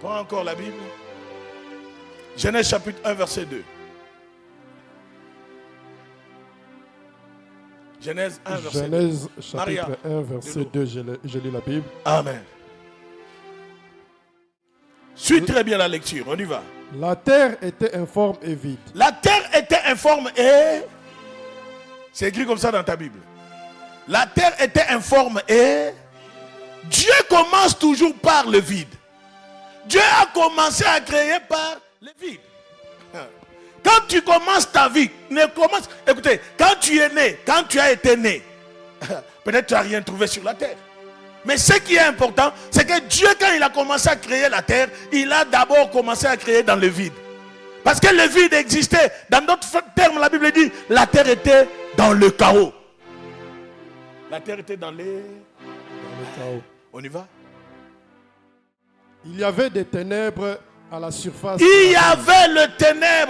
Prends encore la Bible. Genèse chapitre 1, verset 2. Genèse 1, verset 2. Genèse chapitre Maria, 1, verset 2, je lis la Bible. Amen. Suis très bien la lecture, on y va. La terre était informe et vide. La terre était informe et... C'est écrit comme ça dans ta Bible. La terre était informe et... Dieu commence toujours par le vide. Dieu a commencé à créer par le vide. Quand tu commences ta vie, écoutez, quand tu es né, quand tu as été né, peut-être tu n'as rien trouvé sur la terre. Mais ce qui est important, c'est que Dieu, quand il a commencé à créer la terre, il a d'abord commencé à créer dans le vide. Parce que le vide existait. Dans d'autres termes, la Bible dit, la terre était dans le chaos. La terre était dans le chaos. On y va? Il y avait des ténèbres à la surface. Il y avait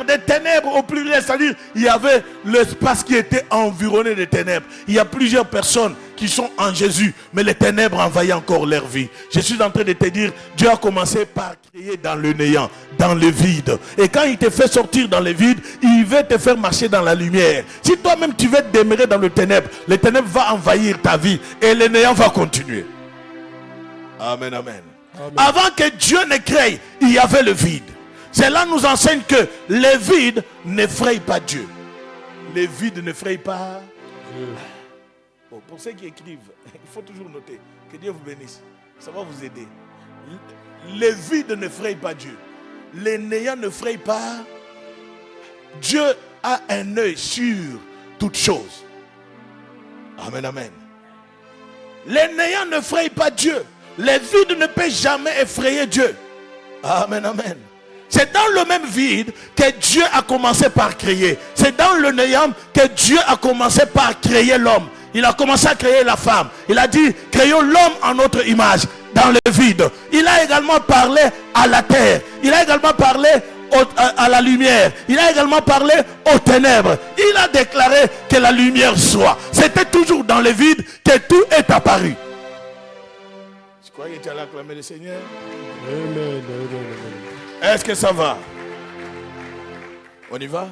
des ténèbres au pluriel, c'est-à-dire il y avait l'espace qui était environné de ténèbres. Il y a plusieurs personnes qui sont en Jésus, mais les ténèbres envahissent encore leur vie. Je suis en train de te dire, Dieu a commencé par créer dans le néant, dans le vide. Et quand il te fait sortir dans le vide, il veut te faire marcher dans la lumière. Si toi-même tu veux demeurer dans le ténèbre, les ténèbres vont envahir ta vie et le néant va continuer. Amen, amen. Amen. Avant que Dieu ne crée, il y avait le vide. Cela nous enseigne que le vide n'effraie pas Dieu. Le vide n'effraie pas Dieu. Bon, pour ceux qui écrivent, il faut toujours noter. Que Dieu vous bénisse. Ça va vous aider. Le vide n'effraie pas Dieu. Le néant n'effraie pas. Dieu a un œil sur toutes choses. Amen, amen. Le néant n'effraie pas Dieu. Le vide ne peut jamais effrayer Dieu. Amen, amen. C'est dans le même vide que Dieu a commencé par créer. C'est dans le néant que Dieu a commencé par créer l'homme. Il a commencé à créer la femme. Il a dit, créons l'homme en notre image, dans le vide. Il a également parlé à la terre. Il a également parlé à la lumière. Il a également parlé aux ténèbres. Il a déclaré que la lumière soit. C'était toujours dans le vide que tout est apparu. Je crois que tu allais acclamer le Seigneur. Amen. Est-ce que ça va? On y va?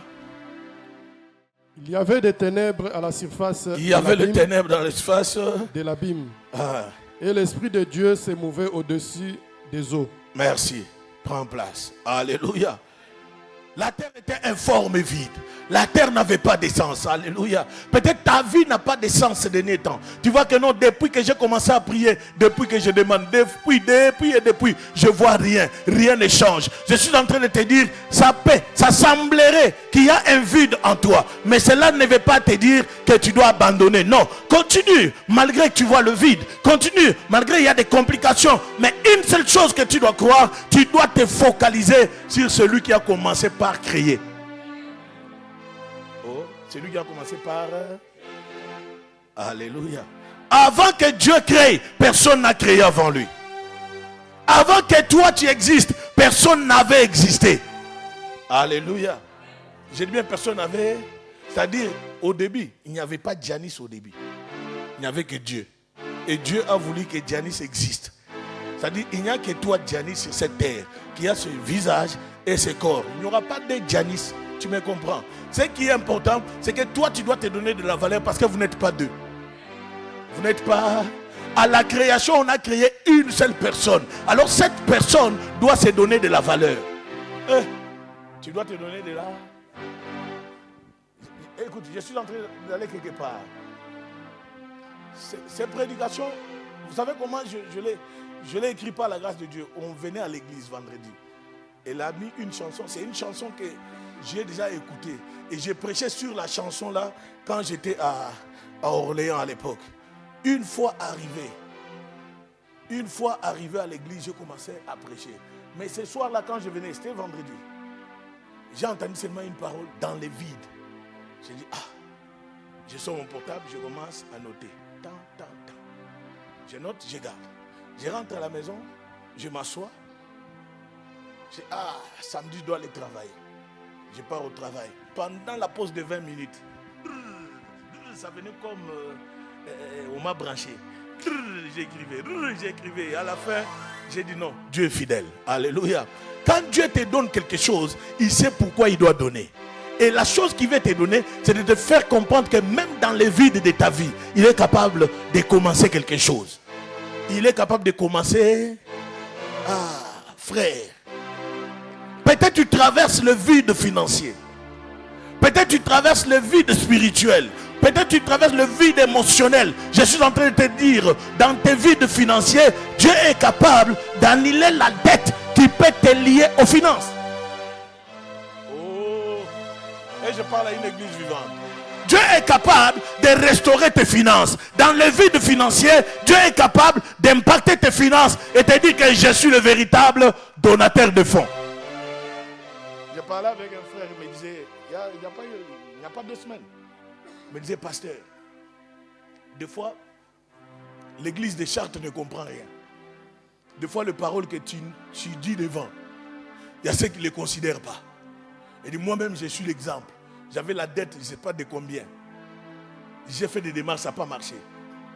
Il y avait des ténèbres à la surface. Il y avait les ténèbres dans l'espace de l'abîme. Ah. Et l'Esprit de Dieu s'est mouvé au-dessus des eaux. Merci. Prends place. Alléluia. La terre était informe et vide. La terre n'avait pas d'essence. Alléluia. Peut-être ta vie n'a pas d'essence ces derniers temps. Tu vois que non, depuis que j'ai commencé à prier, depuis que je demande, depuis, je vois rien. Rien ne change. Je suis en train de te dire, ça semblerait qu'il y a un vide en toi. Mais cela ne veut pas te dire que tu dois abandonner. Non, continue. Malgré que tu vois le vide. Continue. Malgré qu'il y a des complications. Mais une seule chose que tu dois croire, tu dois te focaliser sur celui qui a commencé par créer. C'est lui qui a commencé par... Alléluia. Avant que Dieu crée, personne n'a créé avant lui. Avant que toi tu existes, personne n'avait existé. Alléluia. J'ai dit bien personne n'avait... C'est-à-dire, au début, il n'y avait pas Dianis au début. Il n'y avait que Dieu. Et Dieu a voulu que Dianis existe. C'est-à-dire, il n'y a que toi, Dianis, sur cette terre, qui a ce visage et ce corps. Il n'y aura pas de Dianis. Tu me comprends? Ce qui est important, c'est que toi, tu dois te donner de la valeur parce que vous n'êtes pas deux. Vous n'êtes pas... À la création, on a créé une seule personne. Alors, cette personne doit se donner de la valeur. Tu dois te donner de la... Écoute, je suis en train d'aller quelque part. Ces prédications, vous savez comment je l'ai écrit par la grâce de Dieu. On venait à l'église vendredi. Elle a mis une chanson. C'est une chanson que j'ai déjà écoutée. Et j'ai prêché sur la chanson là quand j'étais à Orléans à l'époque. Une fois arrivé à l'église, j'ai commencé à prêcher. Mais ce soir-là, quand je venais, c'était vendredi, j'ai entendu seulement une parole dans les vides. J'ai dit, je sors mon portable, je commence à noter. Tant. Je note, je garde. Je rentre à la maison, je m'assois. Je dis, samedi, je dois aller travailler. Je pars au travail. Pendant la pause de 20 minutes, ça venait comme on m'a branché. J'écrivais. Et à la fin, j'ai dit non, Dieu est fidèle. Alléluia. Quand Dieu te donne quelque chose, il sait pourquoi il doit donner. Et la chose qu'il veut te donner, c'est de te faire comprendre que même dans les vides de ta vie, il est capable de commencer quelque chose. Il est capable de commencer. Frère. Peut-être tu traverses le vide financier. Peut-être tu traverses le vide spirituel. Peut-être tu traverses le vide émotionnel. Je suis en train de te dire, dans tes vides financiers, Dieu est capable d'annuler la dette qui peut te lier aux finances. Et je parle à une église vivante. Dieu est capable de restaurer tes finances. Dans le vide financier, Dieu est capable d'impacter tes finances et te dire que je suis le véritable donateur de fonds. Je parlais avec un frère, il me disait, il n'y a pas 2 semaines, il me disait, pasteur, des fois, l'église des Chartres ne comprend rien. Des fois, les paroles que tu dis devant, il y a ceux qui ne les considèrent pas. Il dit, moi-même, je suis l'exemple. J'avais la dette, je ne sais pas de combien. J'ai fait des démarches, ça n'a pas marché.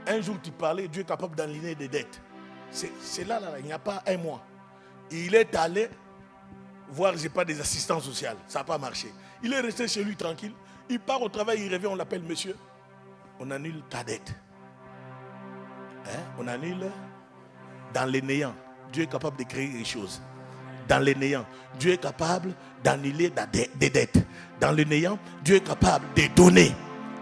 Un jour, tu parlais, Dieu est capable d'annuler des dettes. C'est là, il n'y a pas un mois. Il est allé voir, je n'ai pas des assistants sociaux. Ça n'a pas marché. Il est resté chez lui tranquille. Il part au travail, il revient, on l'appelle monsieur. On annule ta dette. On annule dans les néants. Dieu est capable de créer des choses. Dans les néants, Dieu est capable d'annuler des dettes. Dans le néant, Dieu est capable de donner.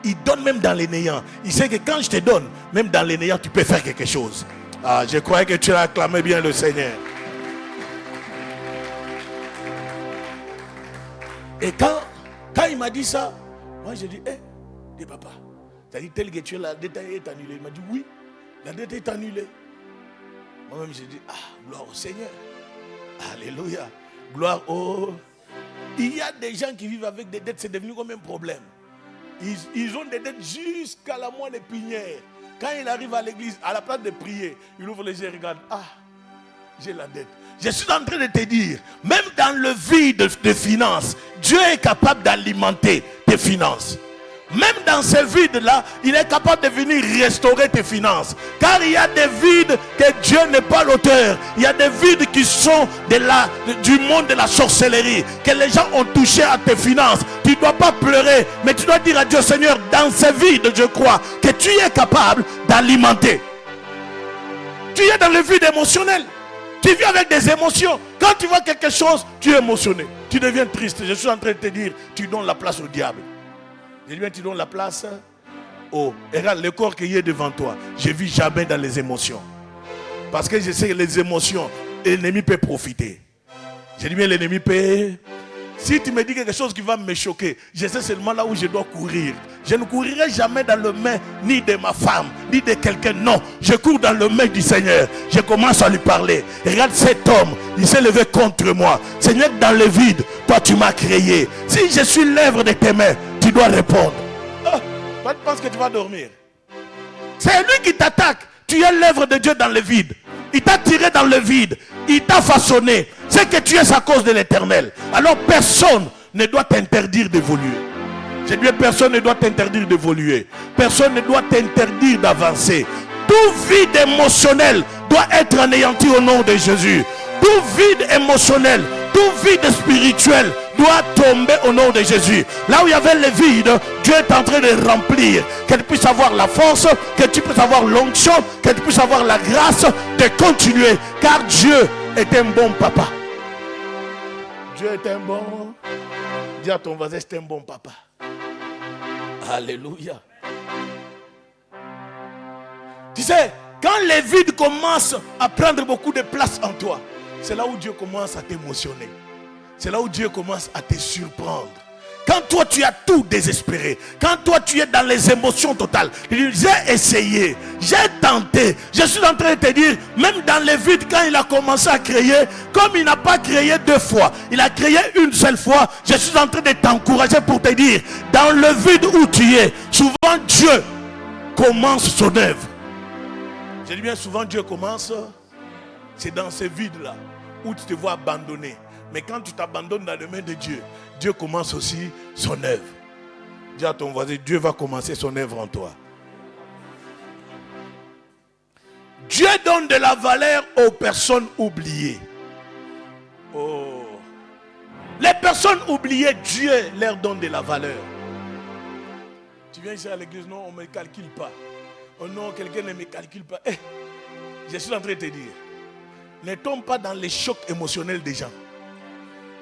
Il donne même dans les néants. Il sait que quand je te donne, même dans les néants, tu peux faire quelque chose. Je croyais que tu as acclamé bien le Seigneur. Et quand il m'a dit ça, moi j'ai dit, dis papa, t'as dit tel que tu es, la dette est annulée. Il m'a dit oui, la dette est annulée. Moi-même j'ai dit, gloire au Seigneur. Alléluia. Gloire au... Il y a des gens qui vivent avec des dettes, c'est devenu comme un problème. Ils ont des dettes jusqu'à la moelle épinière. Quand il arrive à l'église, à la place de prier, il ouvre les yeux et regarde. Ah, j'ai la dette. Je suis en train de te dire, même dans le vide de finances, Dieu est capable d'alimenter tes finances. Même dans ce vide-là, il est capable de venir restaurer tes finances. Car il y a des vides que Dieu n'est pas l'auteur. Il y a des vides qui sont du monde de la sorcellerie. Que les gens ont touché à tes finances. Tu ne dois pas pleurer, mais tu dois dire à Dieu, Seigneur, dans ce vide, je crois que tu es capable d'alimenter. Tu es dans le vide émotionnel. Tu vis avec des émotions. Quand tu vois quelque chose, tu es émotionné. Tu deviens triste. Je suis en train de te dire, tu donnes la place au diable. Je dis bien, tu donnes la place au... Regarde, le corps qui est devant toi. Je ne vis jamais dans les émotions. Parce que je sais que les émotions, l'ennemi peut profiter. Je dis bien, l'ennemi peut... Si tu me dis quelque chose qui va me choquer, je sais seulement là où je dois courir. Je ne courirai jamais dans le main ni de ma femme, ni de quelqu'un. Non, je cours dans le main du Seigneur. Je commence à lui parler. Regarde cet homme, il s'est levé contre moi. Seigneur, dans le vide, toi tu m'as créé. Si je suis l'œuvre de tes mains, tu dois répondre. Ah, toi tu penses que tu vas dormir. C'est lui qui t'attaque. Tu es l'œuvre de Dieu dans le vide. Il t'a tiré dans le vide. Il t'a façonné. C'est que tu es à cause de l'Éternel. Alors personne ne doit t'interdire d'évoluer. J'ai dit, personne ne doit t'interdire d'évoluer. Personne ne doit t'interdire d'avancer. Tout vide émotionnel doit être anéanti au nom de Jésus. Tout vide émotionnel, tout vide spirituel doit tomber au nom de Jésus. Là où il y avait le vide, Dieu est en train de remplir. Que tu puisses avoir la force, que tu puisses avoir l'onction, que tu puisses avoir la grâce de continuer. Car Dieu est un bon papa. Dieu est un bon... Dis à ton voisin, c'est un bon papa. Alléluia. Tu sais, quand les vides commencent à prendre beaucoup de place en toi, c'est là où Dieu commence à t'émotionner. C'est là où Dieu commence à te surprendre. Quand toi tu as tout désespéré, quand toi tu es dans les émotions totales, j'ai essayé, j'ai tenté, je suis en train de te dire, même dans les vides, quand il a commencé à créer, comme il n'a pas créé deux fois, il a créé une seule fois, je suis en train de t'encourager pour te dire, dans le vide où tu es, souvent Dieu commence son œuvre. Je dis bien souvent Dieu commence, c'est dans ce vide-là où tu te vois abandonné. Mais quand tu t'abandonnes dans les mains de Dieu, Dieu commence aussi son œuvre. Dis à ton voisin, Dieu va commencer son œuvre en toi. Dieu donne de la valeur aux personnes oubliées. Oh. Les personnes oubliées, Dieu leur donne de la valeur. Tu viens ici à l'église, non, on ne me calcule pas. Oh non, quelqu'un ne me calcule pas. Hey, je suis en train de te dire, ne tombe pas dans les chocs émotionnels des gens.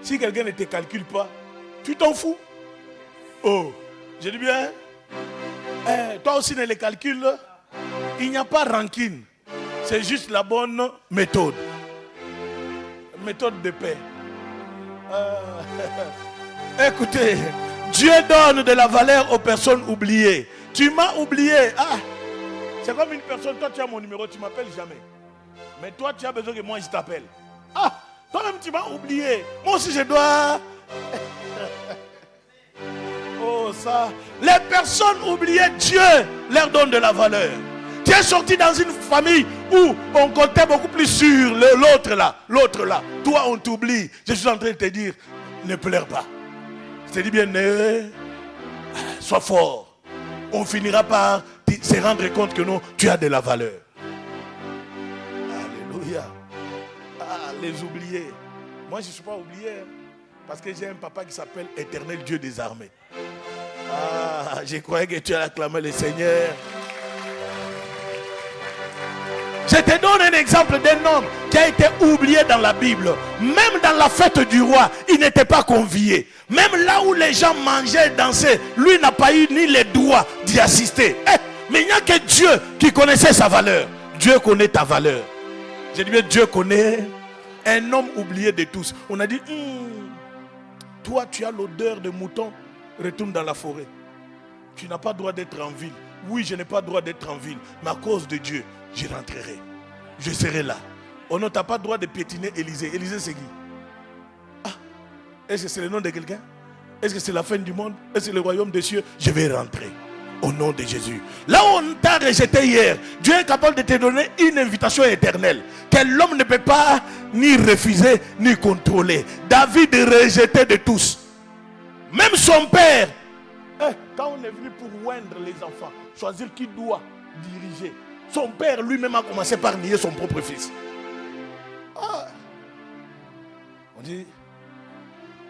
Si quelqu'un ne te calcule pas, tu t'en fous. Oh, je dis bien, toi aussi ne les calcule. Il n'y a pas rancune. C'est juste la bonne méthode. Méthode de paix. Écoutez, Dieu donne de la valeur aux personnes oubliées. Tu m'as oublié. Ah, c'est comme une personne, toi tu as mon numéro, tu ne m'appelles jamais. Mais toi tu as besoin que moi je t'appelle. Ah, toi-même tu m'as oublié. Moi aussi je dois... Oh ça. Les personnes oubliées, Dieu leur donne de la valeur. Tu es sorti dans une famille où on comptait beaucoup plus sur l'autre là. L'autre là. Toi on t'oublie. Je suis en train de te dire, ne pleure pas. Je te dis bien, sois fort. On finira par se rendre compte que non, tu as de la valeur. Alléluia. Ah, les oubliés. Moi, je ne suis pas oublié. Parce que j'ai un papa qui s'appelle Éternel Dieu des armées. Ah, je croyais que tu as acclamé le Seigneur. Je te donne un exemple d'un homme qui a été oublié dans la Bible. Même dans la fête du roi, il n'était pas convié. Même là où les gens mangeaient et dansaient, lui n'a pas eu ni les droits d'y assister. Mais il n'y a que Dieu qui connaissait sa valeur. Dieu connaît ta valeur. J'ai dit bien, Dieu connaît un homme oublié de tous. On a dit, toi tu as l'odeur de mouton, retourne dans la forêt. Tu n'as pas droit d'être en ville. Oui, je n'ai pas droit d'être en ville. Mais à cause de Dieu, je rentrerai. Je serai là. On n'a pas droit de piétiner Élisée. Élisée c'est qui? Ah, Est-ce que c'est le nom de quelqu'un? Est-ce que c'est la fin du monde? Est-ce que c'est le royaume des cieux? Je vais rentrer au nom de Jésus. Là où on t'a rejeté hier, Dieu est capable de te donner une invitation éternelle que l'homme ne peut pas ni refuser ni contrôler. David est rejeté de tous. Même son père. Quand on est venu pour oindre les enfants, choisir qui doit diriger, son père lui-même a commencé par nier son propre fils. On dit,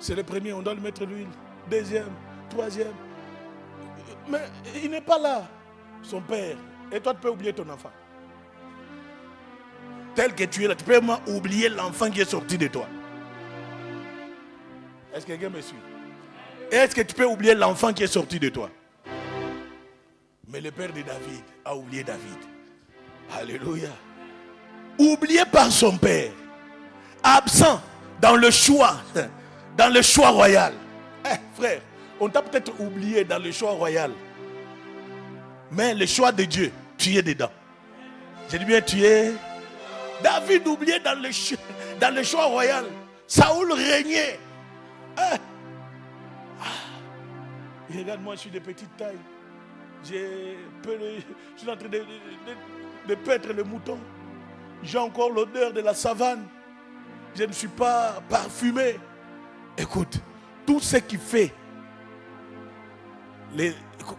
c'est le premier, on doit lui mettre l'huile. Deuxième, troisième. Mais il n'est pas là, son père. Et toi, tu peux oublier ton enfant. Tel que tu es là, tu peux même oublier l'enfant qui est sorti de toi. Est-ce que quelqu'un me suit? Est-ce que tu peux oublier l'enfant qui est sorti de toi? Mais le père de David a oublié David. Alléluia. Oublié par son père. Absent dans le choix royal. Frère, on t'a peut-être oublié dans le choix royal. Mais le choix de Dieu, tu es dedans. J'ai dit bien, tu es. David oublié dans le choix royal. Saoul régnait. Regarde, moi je suis de petite taille. Je suis en train de paître le mouton. J'ai encore l'odeur de la savane. Je ne suis pas parfumé. Écoute, tout ce qui fait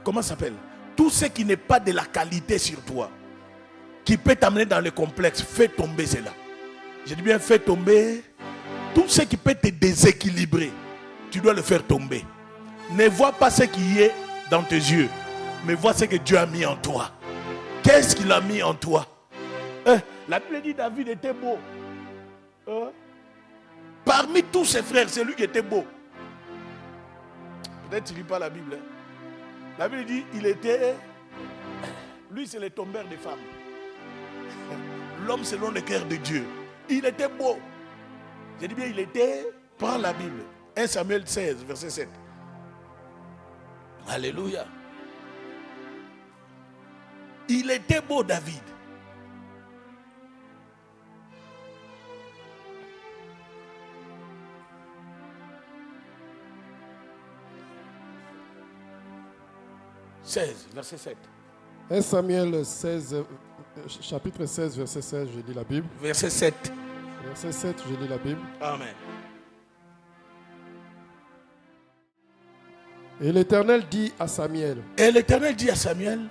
comment ça s'appelle? Tout ce qui n'est pas de la qualité sur toi, qui peut t'amener dans le complexe, fais tomber cela. Je dis bien, fais tomber. Tout ce qui peut te déséquilibrer, tu dois le faire tomber. Ne vois pas ce qui est dans tes yeux, mais vois ce que Dieu a mis en toi. Qu'est-ce qu'il a mis en toi? La Bible dit David était beau. Parmi tous ses frères, c'est lui qui était beau. Peut-être tu ne lis pas la Bible. La Bible dit il était. Lui, c'est le tombeur des femmes. L'homme selon le cœur de Dieu. Il était beau. J'ai dit bien, il était. Prends la Bible. 1 Samuel 16, verset 7. Alléluia. Il était beau, David. Verset 7. 1 Samuel 16, chapitre 16, verset 16, je lis la Bible. Verset 7. Verset 7, je lis la Bible. Amen. Et l'Éternel dit à Samuel. Et l'Éternel dit à Samuel.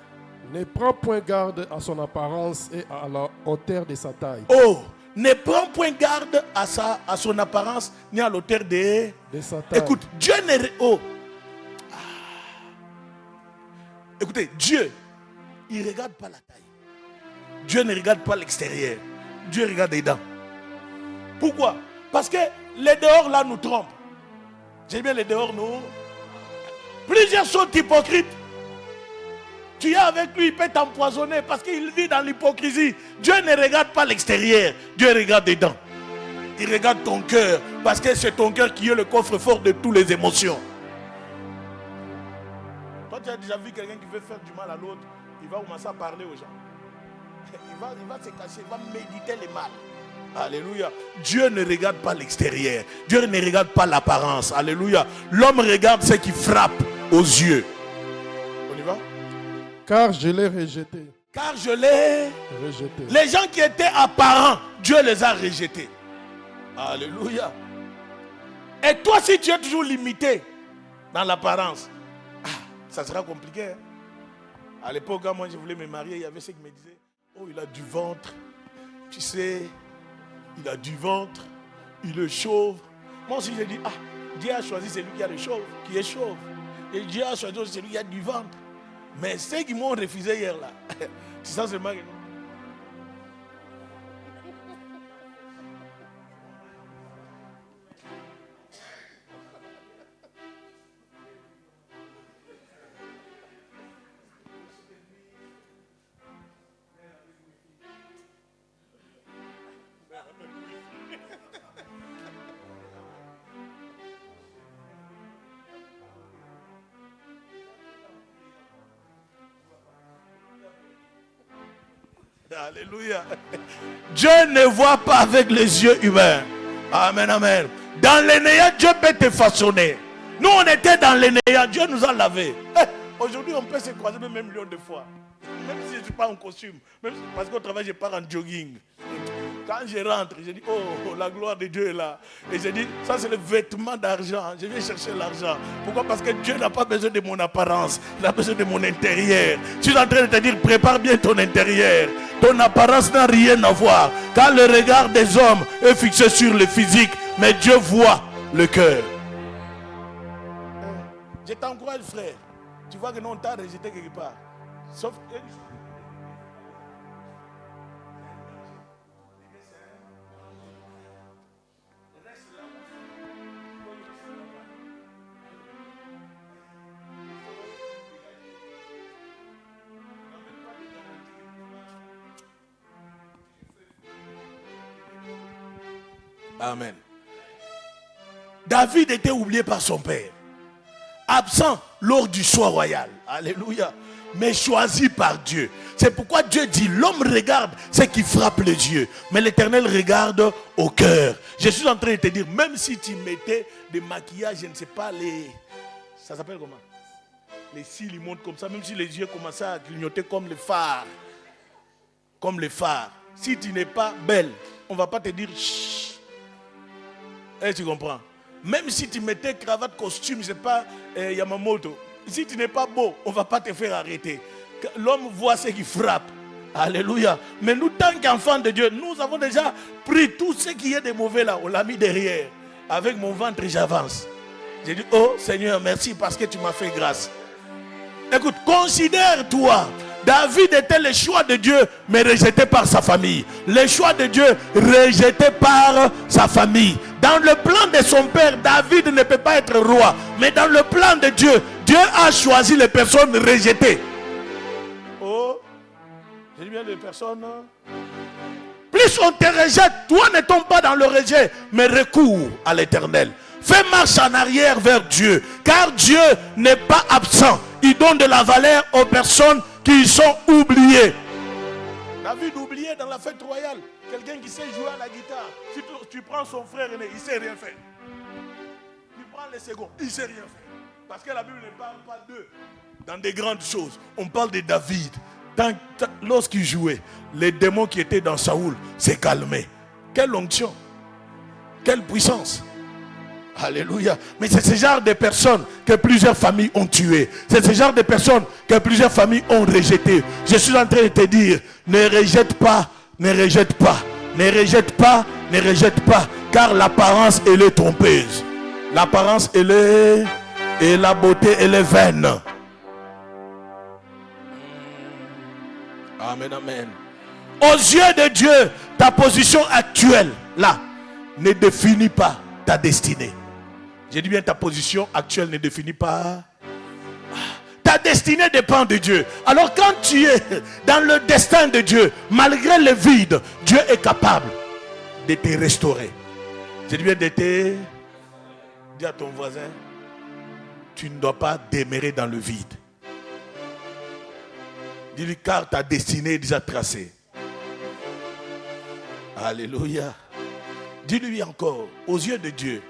Ne prends point garde à son apparence et à la hauteur de sa taille. Oh, ne prends point garde à son apparence ni à l'auteur de sa taille. Écoute, Dieu ne... Oh. Écoutez, Dieu, il ne regarde pas la taille. Dieu ne regarde pas l'extérieur. Dieu regarde les dents. Pourquoi? Parce que les dehors là nous trompent. J'ai bien les dehors nous. Plusieurs sont hypocrites. Tu es avec lui, il peut t'empoisonner parce qu'il vit dans l'hypocrisie. Dieu ne regarde pas l'extérieur. Dieu regarde les dents. Il regarde ton cœur parce que c'est ton cœur qui est le coffre-fort de toutes les émotions. Toi, tu as déjà vu quelqu'un qui veut faire du mal à l'autre, il va commencer à parler aux gens. Il va se cacher, il va méditer le mal. Alléluia. Dieu ne regarde pas l'extérieur. Dieu ne regarde pas l'apparence. Alléluia. L'homme regarde ce qui frappe aux yeux. On y va? Car je l'ai rejeté. Car je l'ai rejeté. Les gens qui étaient apparents, Dieu les a rejetés. Alléluia. Et toi, si tu es toujours limité dans l'apparence, ça sera compliqué. Hein? À l'époque, quand moi je voulais me marier, il y avait ceux qui me disaient, oh, il a du ventre. Tu sais, il a du ventre. Il est chauve. Moi aussi, j'ai dit, Dieu a choisi celui qui a le chauve, qui est chauve. Et Dieu a choisi celui qui a du ventre. Mais ceux qui m'ont refusé hier là, c'est ça seulement que non. Alléluia. Dieu ne voit pas avec les yeux humains. Amen, amen. Dans les néants, Dieu peut te façonner. Nous, on était dans les néants, Dieu nous a lavés. Aujourd'hui, on peut se croiser même millions de fois. Même si je ne suis pas en costume. Même parce qu'au travail, je pars en jogging. Quand je rentre, je dis, oh, la gloire de Dieu est là. Et je dis, ça c'est le vêtement d'argent. Je viens chercher l'argent. Pourquoi? Parce que Dieu n'a pas besoin de mon apparence. Il a besoin de mon intérieur. Je suis en train de te dire, prépare bien ton intérieur. Ton apparence n'a rien à voir. Car le regard des hommes est fixé sur le physique. Mais Dieu voit le cœur. Je t'encourage, frère. Tu vois que non, on t'a rejeté quelque part. Sauf que... Amen. David était oublié par son père, absent lors du choix royal. Alléluia. Mais choisi par Dieu. C'est pourquoi Dieu dit, l'homme regarde ce qui frappe les yeux, mais l'Éternel regarde au cœur. Je suis en train de te dire, même si tu mettais des maquillages, je ne sais pas, ça s'appelle comment? Les cils, ils montent comme ça, même si les yeux commençaient à clignoter comme les phares. Comme les phares. Si tu n'es pas belle, on ne va pas te dire chut. Tu comprends? Même si tu mettais cravate, costume, je ne sais pas, Yamamoto, si tu n'es pas beau, on ne va pas te faire arrêter. L'homme voit ce qui frappe. Alléluia. Mais nous, tant qu'enfants de Dieu, nous avons déjà pris tout ce qui est de mauvais là, on l'a mis derrière. Avec mon ventre, j'avance. J'ai dit, oh Seigneur, merci parce que tu m'as fait grâce. Écoute, considère-toi. David était le choix de Dieu, mais rejeté par sa famille. Le choix de Dieu, rejeté par sa famille. Dans le plan de son père, David ne peut pas être roi. Mais dans le plan de Dieu, Dieu a choisi les personnes rejetées. Oh, j'ai dit bien les personnes. Plus on te rejette, toi ne tombe pas dans le rejet, mais recours à l'Éternel. Fais marche en arrière vers Dieu, car Dieu n'est pas absent. Il donne de la valeur aux personnes qui sont oubliées. David oublié dans la fête royale. Quelqu'un qui sait jouer à la guitare. Si tu prends son frère aîné, il ne sait rien faire. Tu prends le second, il ne sait rien faire. Parce que la Bible ne parle pas d'eux dans des grandes choses. On parle de David. Lorsqu'il jouait, les démons qui étaient dans Saoul s'est calmés. Quelle onction, quelle puissance. Alléluia. Mais c'est ce genre de personnes que plusieurs familles ont tuées. C'est ce genre de personnes que plusieurs familles ont rejetées. Je suis en train de te dire, ne rejette pas, ne rejette pas, ne rejette pas, ne rejette pas. Car l'apparence, elle est trompeuse. L'apparence, elle est... Et la beauté, elle est vaine. Amen, amen. Aux yeux de Dieu, ta position actuelle, là, ne définit pas ta destinée. J'ai dit bien, ta position actuelle ne définit pas. Ta destinée dépend de Dieu. Alors quand tu es dans le destin de Dieu, malgré le vide, Dieu est capable de te restaurer. J'ai dit bien de te... Dis à ton voisin, tu ne dois pas demeurer dans le vide. Dis-lui, car ta destinée est déjà tracée. Alléluia. Dis-lui encore, aux yeux de Dieu,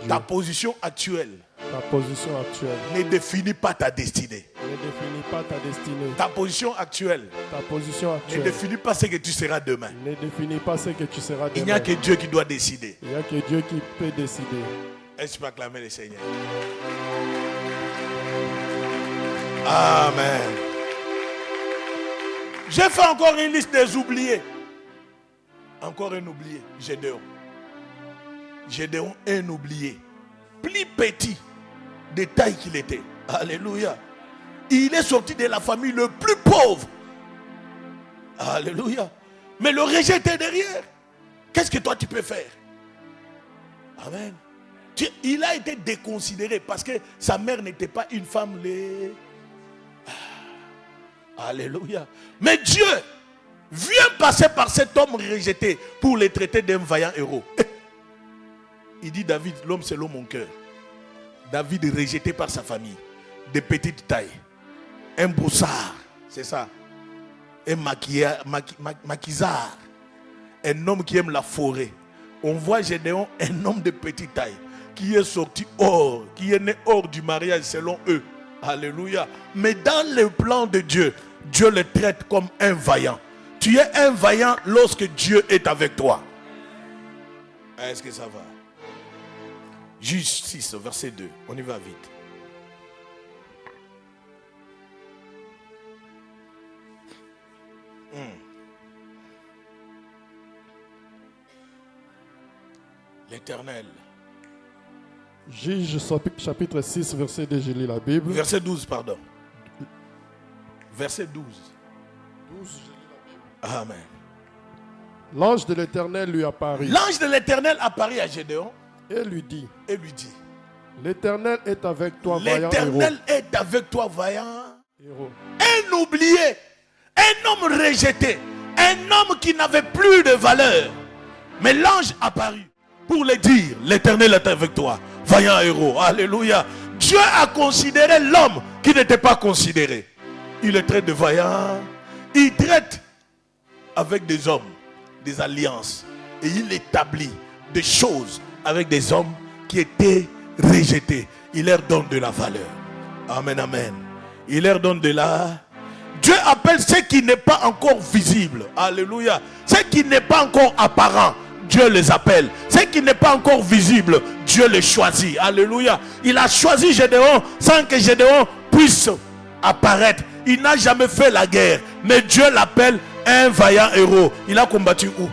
ta position actuelle ne définit pas ta destinée. Ta position actuelle ne définit pas ce que tu seras demain. Il n'y a que Dieu qui doit décider. Il n'y a que Dieu qui peut décider. Est-ce que tu peux acclamer le Seigneur? Amen. J'ai fait encore une liste des oubliés. Encore un oublié, Gédéon. Gédéon, un oublié. Plus petit de taille qu'il était. Alléluia. Il est sorti de la famille le plus pauvre. Alléluia. Mais le rejet était derrière. Qu'est-ce que toi tu peux faire? Amen. Il a été déconsidéré parce que sa mère n'était pas une femme. Alléluia. Mais Dieu vient passer par cet homme rejeté pour le traiter d'un vaillant héros. Il dit, David, l'homme selon mon cœur. David est rejeté par sa famille. De petite taille. Un broussard. C'est ça. Un maquisard. Un homme qui aime la forêt. On voit Gédéon, un homme de petite taille, qui est sorti hors, qui est né hors du mariage selon eux. Alléluia. Mais dans le plan de Dieu, Dieu le traite comme un vaillant. Tu es un vaillant lorsque Dieu est avec toi. Est-ce que ça va? Juge 6, verset 2. On y va vite. L'Éternel. Juge chapitre 6, verset 2, je lis la Bible. Verset 12, pardon. Verset 12. 12, je lis la Bible. Amen. L'ange de l'Éternel lui apparut. L'ange de l'Éternel apparut à Gédéon Et lui dit, l'Éternel est avec toi, vaillant héros. L'Éternel est avec toi, vaillant Héros. un oublié, un homme rejeté, un homme qui n'avait plus de valeur. Mais l'ange apparut pour le dire, l'Éternel est avec toi, vaillant héros. Alléluia. Dieu a considéré l'homme qui n'était pas considéré. Il le traite de vaillant. Il traite avec des hommes, des alliances. Et il établit des choses avec des hommes qui étaient rejetés. Il leur donne de la valeur. Amen, amen. Il leur donne de la... Dieu appelle ce qui n'est pas encore visible. Alléluia. Ce qui n'est pas encore apparent, Dieu les appelle. Ce qui n'est pas encore visible, Dieu les choisit. Alléluia. Il a choisi Gédéon sans que Gédéon puisse apparaître. Il n'a jamais fait la guerre. Mais Dieu l'appelle un vaillant héros. Il a combattu où?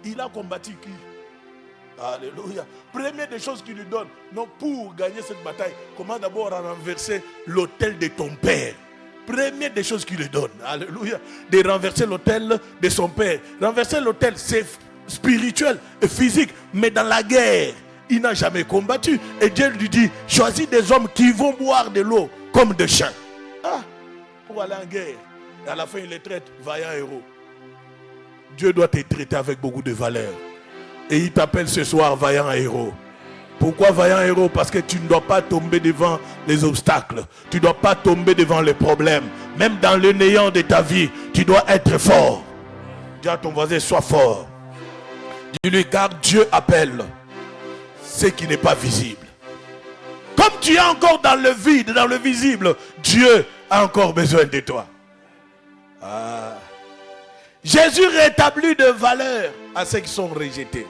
Il a combattu qui? Alléluia. Première des choses qu'il lui donne, non, pour gagner cette bataille, comment d'abord renverser l'autel de ton père. Première des choses qu'il lui donne, alléluia, de renverser l'autel de son père. Renverser l'autel, c'est spirituel et physique, mais dans la guerre, il n'a jamais combattu. Et Dieu lui dit, choisis des hommes qui vont boire de l'eau comme des chiens. Ah, pour aller en guerre. Et à la fin, il les traite vaillant héros. Dieu doit te traiter avec beaucoup de valeur. Et il t'appelle ce soir vaillant héros. Pourquoi vaillant héros? Parce que tu ne dois pas tomber devant les obstacles. Tu ne dois pas tomber devant les problèmes. Même dans le néant de ta vie, tu dois être fort. Dis à ton voisin, sois fort. Dis-lui, car Dieu appelle ce qui n'est pas visible. Comme tu es encore dans le vide, dans le visible, Dieu a encore besoin de toi. Ah. Jésus rétablit de valeur à ceux qui sont rejetés.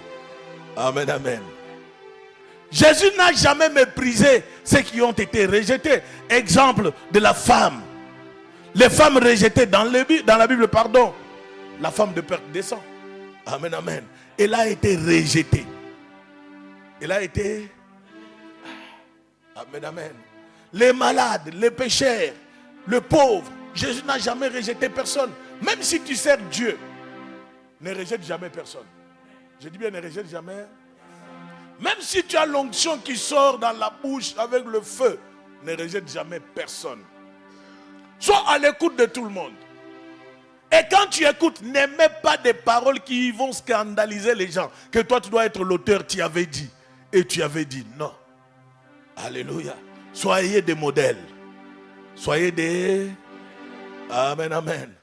Amen, amen. Jésus n'a jamais méprisé ceux qui ont été rejetés. Exemple de la femme. Les femmes rejetées dans la Bible, pardon. La femme de perte de sang. Amen, amen. Elle a été rejetée. Elle a été... Amen, amen. Les malades, les pécheurs, le pauvre. Jésus n'a jamais rejeté personne. Même si tu sers Dieu, ne rejette jamais personne. Je dis bien ne rejette jamais. Même si tu as l'onction qui sort dans la bouche avec le feu, ne rejette jamais personne. Sois à l'écoute de tout le monde. Et quand tu écoutes, n'aimez pas des paroles qui vont scandaliser les gens. Que toi tu dois être l'auteur, tu avais dit. Et tu avais dit non. Alléluia. Soyez des modèles. Soyez des... Amen, amen.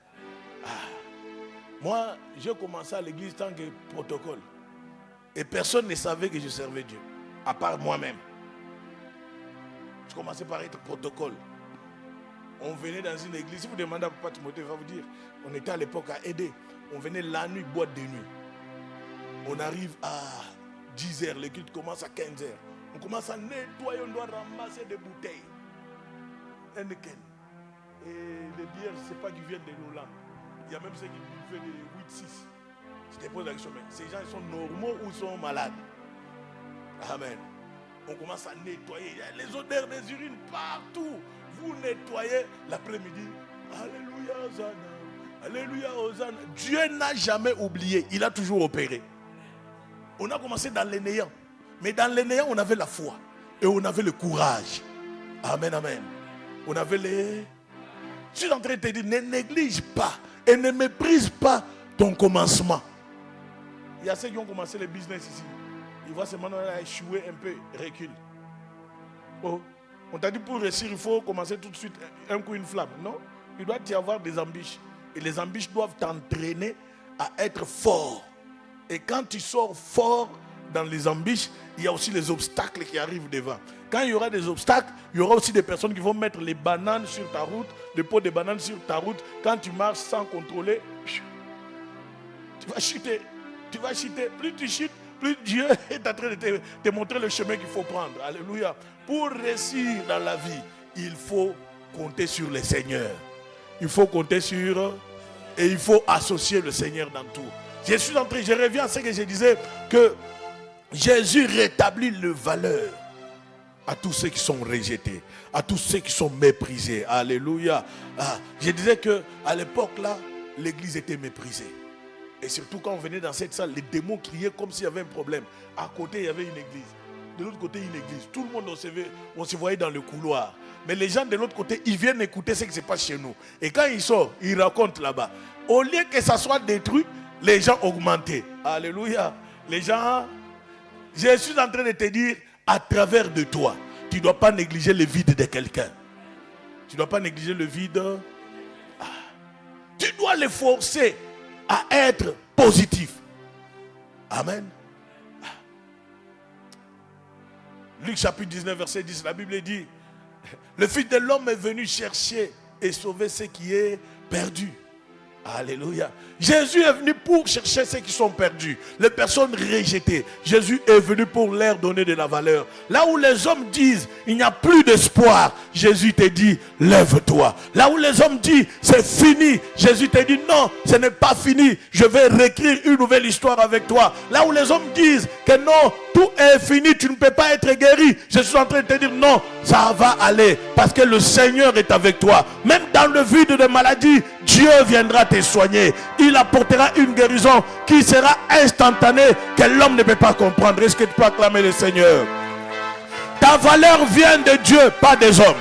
Moi, j'ai commencé à l'église tant que protocole. Et personne ne savait que je servais Dieu. À part moi-même. Je commençais par être protocole. On venait dans une église. Si vous demandez à Papa Timothée, il va vous dire. On était à l'époque à aider. On venait la nuit, boîte de nuit. On arrive à 10h. Le culte commence à 15h. On commence à nettoyer. On doit ramasser des bouteilles. Heineken. Et les bières, je ne sais pas qui viennent de l'Hollande. Il y a même ceux qui buvaient des 8-6. Je te pose la question, mais ces gens ils sont normaux ou sont malades? Amen. On commence à nettoyer. Il y a les odeurs des urines partout. Vous nettoyez l'après-midi. Alléluia, Hosanna. Alléluia, Hosanna. Dieu n'a jamais oublié. Il a toujours opéré. On a commencé dans les néants. Mais dans les néants, on avait la foi. Et on avait le courage. Amen, amen. On avait les... Je suis en train de te dire, ne néglige pas et ne méprise pas ton commencement. Il y a ceux qui ont commencé le business ici. Ils voient ce moment a échoué un peu, recule. Oh, on t'a dit pour réussir, il faut commencer tout de suite un coup, une flamme. Non, il doit y avoir des embûches. Et les embûches doivent t'entraîner à être fort. Et quand tu sors fort dans les embûches, il y a aussi les obstacles qui arrivent devant. Quand il y aura des obstacles, il y aura aussi des personnes qui vont mettre les bananes sur ta route, les pots de bananes sur ta route. Quand tu marches sans contrôler, tu vas chuter. Tu vas chuter. Plus tu chutes, plus Dieu est en train de te montrer le chemin qu'il faut prendre. Alléluia. Pour réussir dans la vie, il faut compter sur le Seigneur. Il faut compter sur... Et il faut associer le Seigneur dans tout. Je reviens à ce que je disais, que Jésus rétablit le valeur à tous ceux qui sont rejetés, à tous ceux qui sont méprisés. Alléluia. Je disais qu'à l'époque là, l'église était méprisée. Et surtout quand on venait dans cette salle, les démons criaient comme s'il y avait un problème. À côté, il y avait une église. De l'autre côté, une église. Tout le monde, on se voyait dans le couloir. Mais les gens de l'autre côté, ils viennent écouter ce qui se passe chez nous. Et quand ils sortent, ils racontent là-bas. Au lieu que ça soit détruit, les gens augmentaient. Alléluia. Les gens, je suis en train de te dire, à travers de toi, tu ne dois pas négliger le vide de quelqu'un. Tu ne dois pas négliger le vide. Tu dois les forcer à être positif. Amen. Luc chapitre 19, verset 10, la Bible dit, le Fils de l'homme est venu chercher et sauver ce qui est perdu. Alléluia. Jésus est venu pour chercher ceux qui sont perdus, les personnes rejetées. Jésus est venu pour leur donner de la valeur. Là où les hommes disent, il n'y a plus d'espoir, Jésus te dit, lève-toi. Là où les hommes disent, c'est fini, Jésus te dit, non, ce n'est pas fini. Je vais réécrire une nouvelle histoire avec toi. Là où les hommes disent que non, tout est fini, tu ne peux pas être guéri. Je suis en train de te dire, non, ça va aller. Parce que le Seigneur est avec toi. Même dans le vide de maladie, Dieu viendra te soigner. Il apportera une guérison qui sera instantanée, que l'homme ne peut pas comprendre. Est-ce que tu peux acclamer le Seigneur? Ta valeur vient de Dieu, pas des hommes.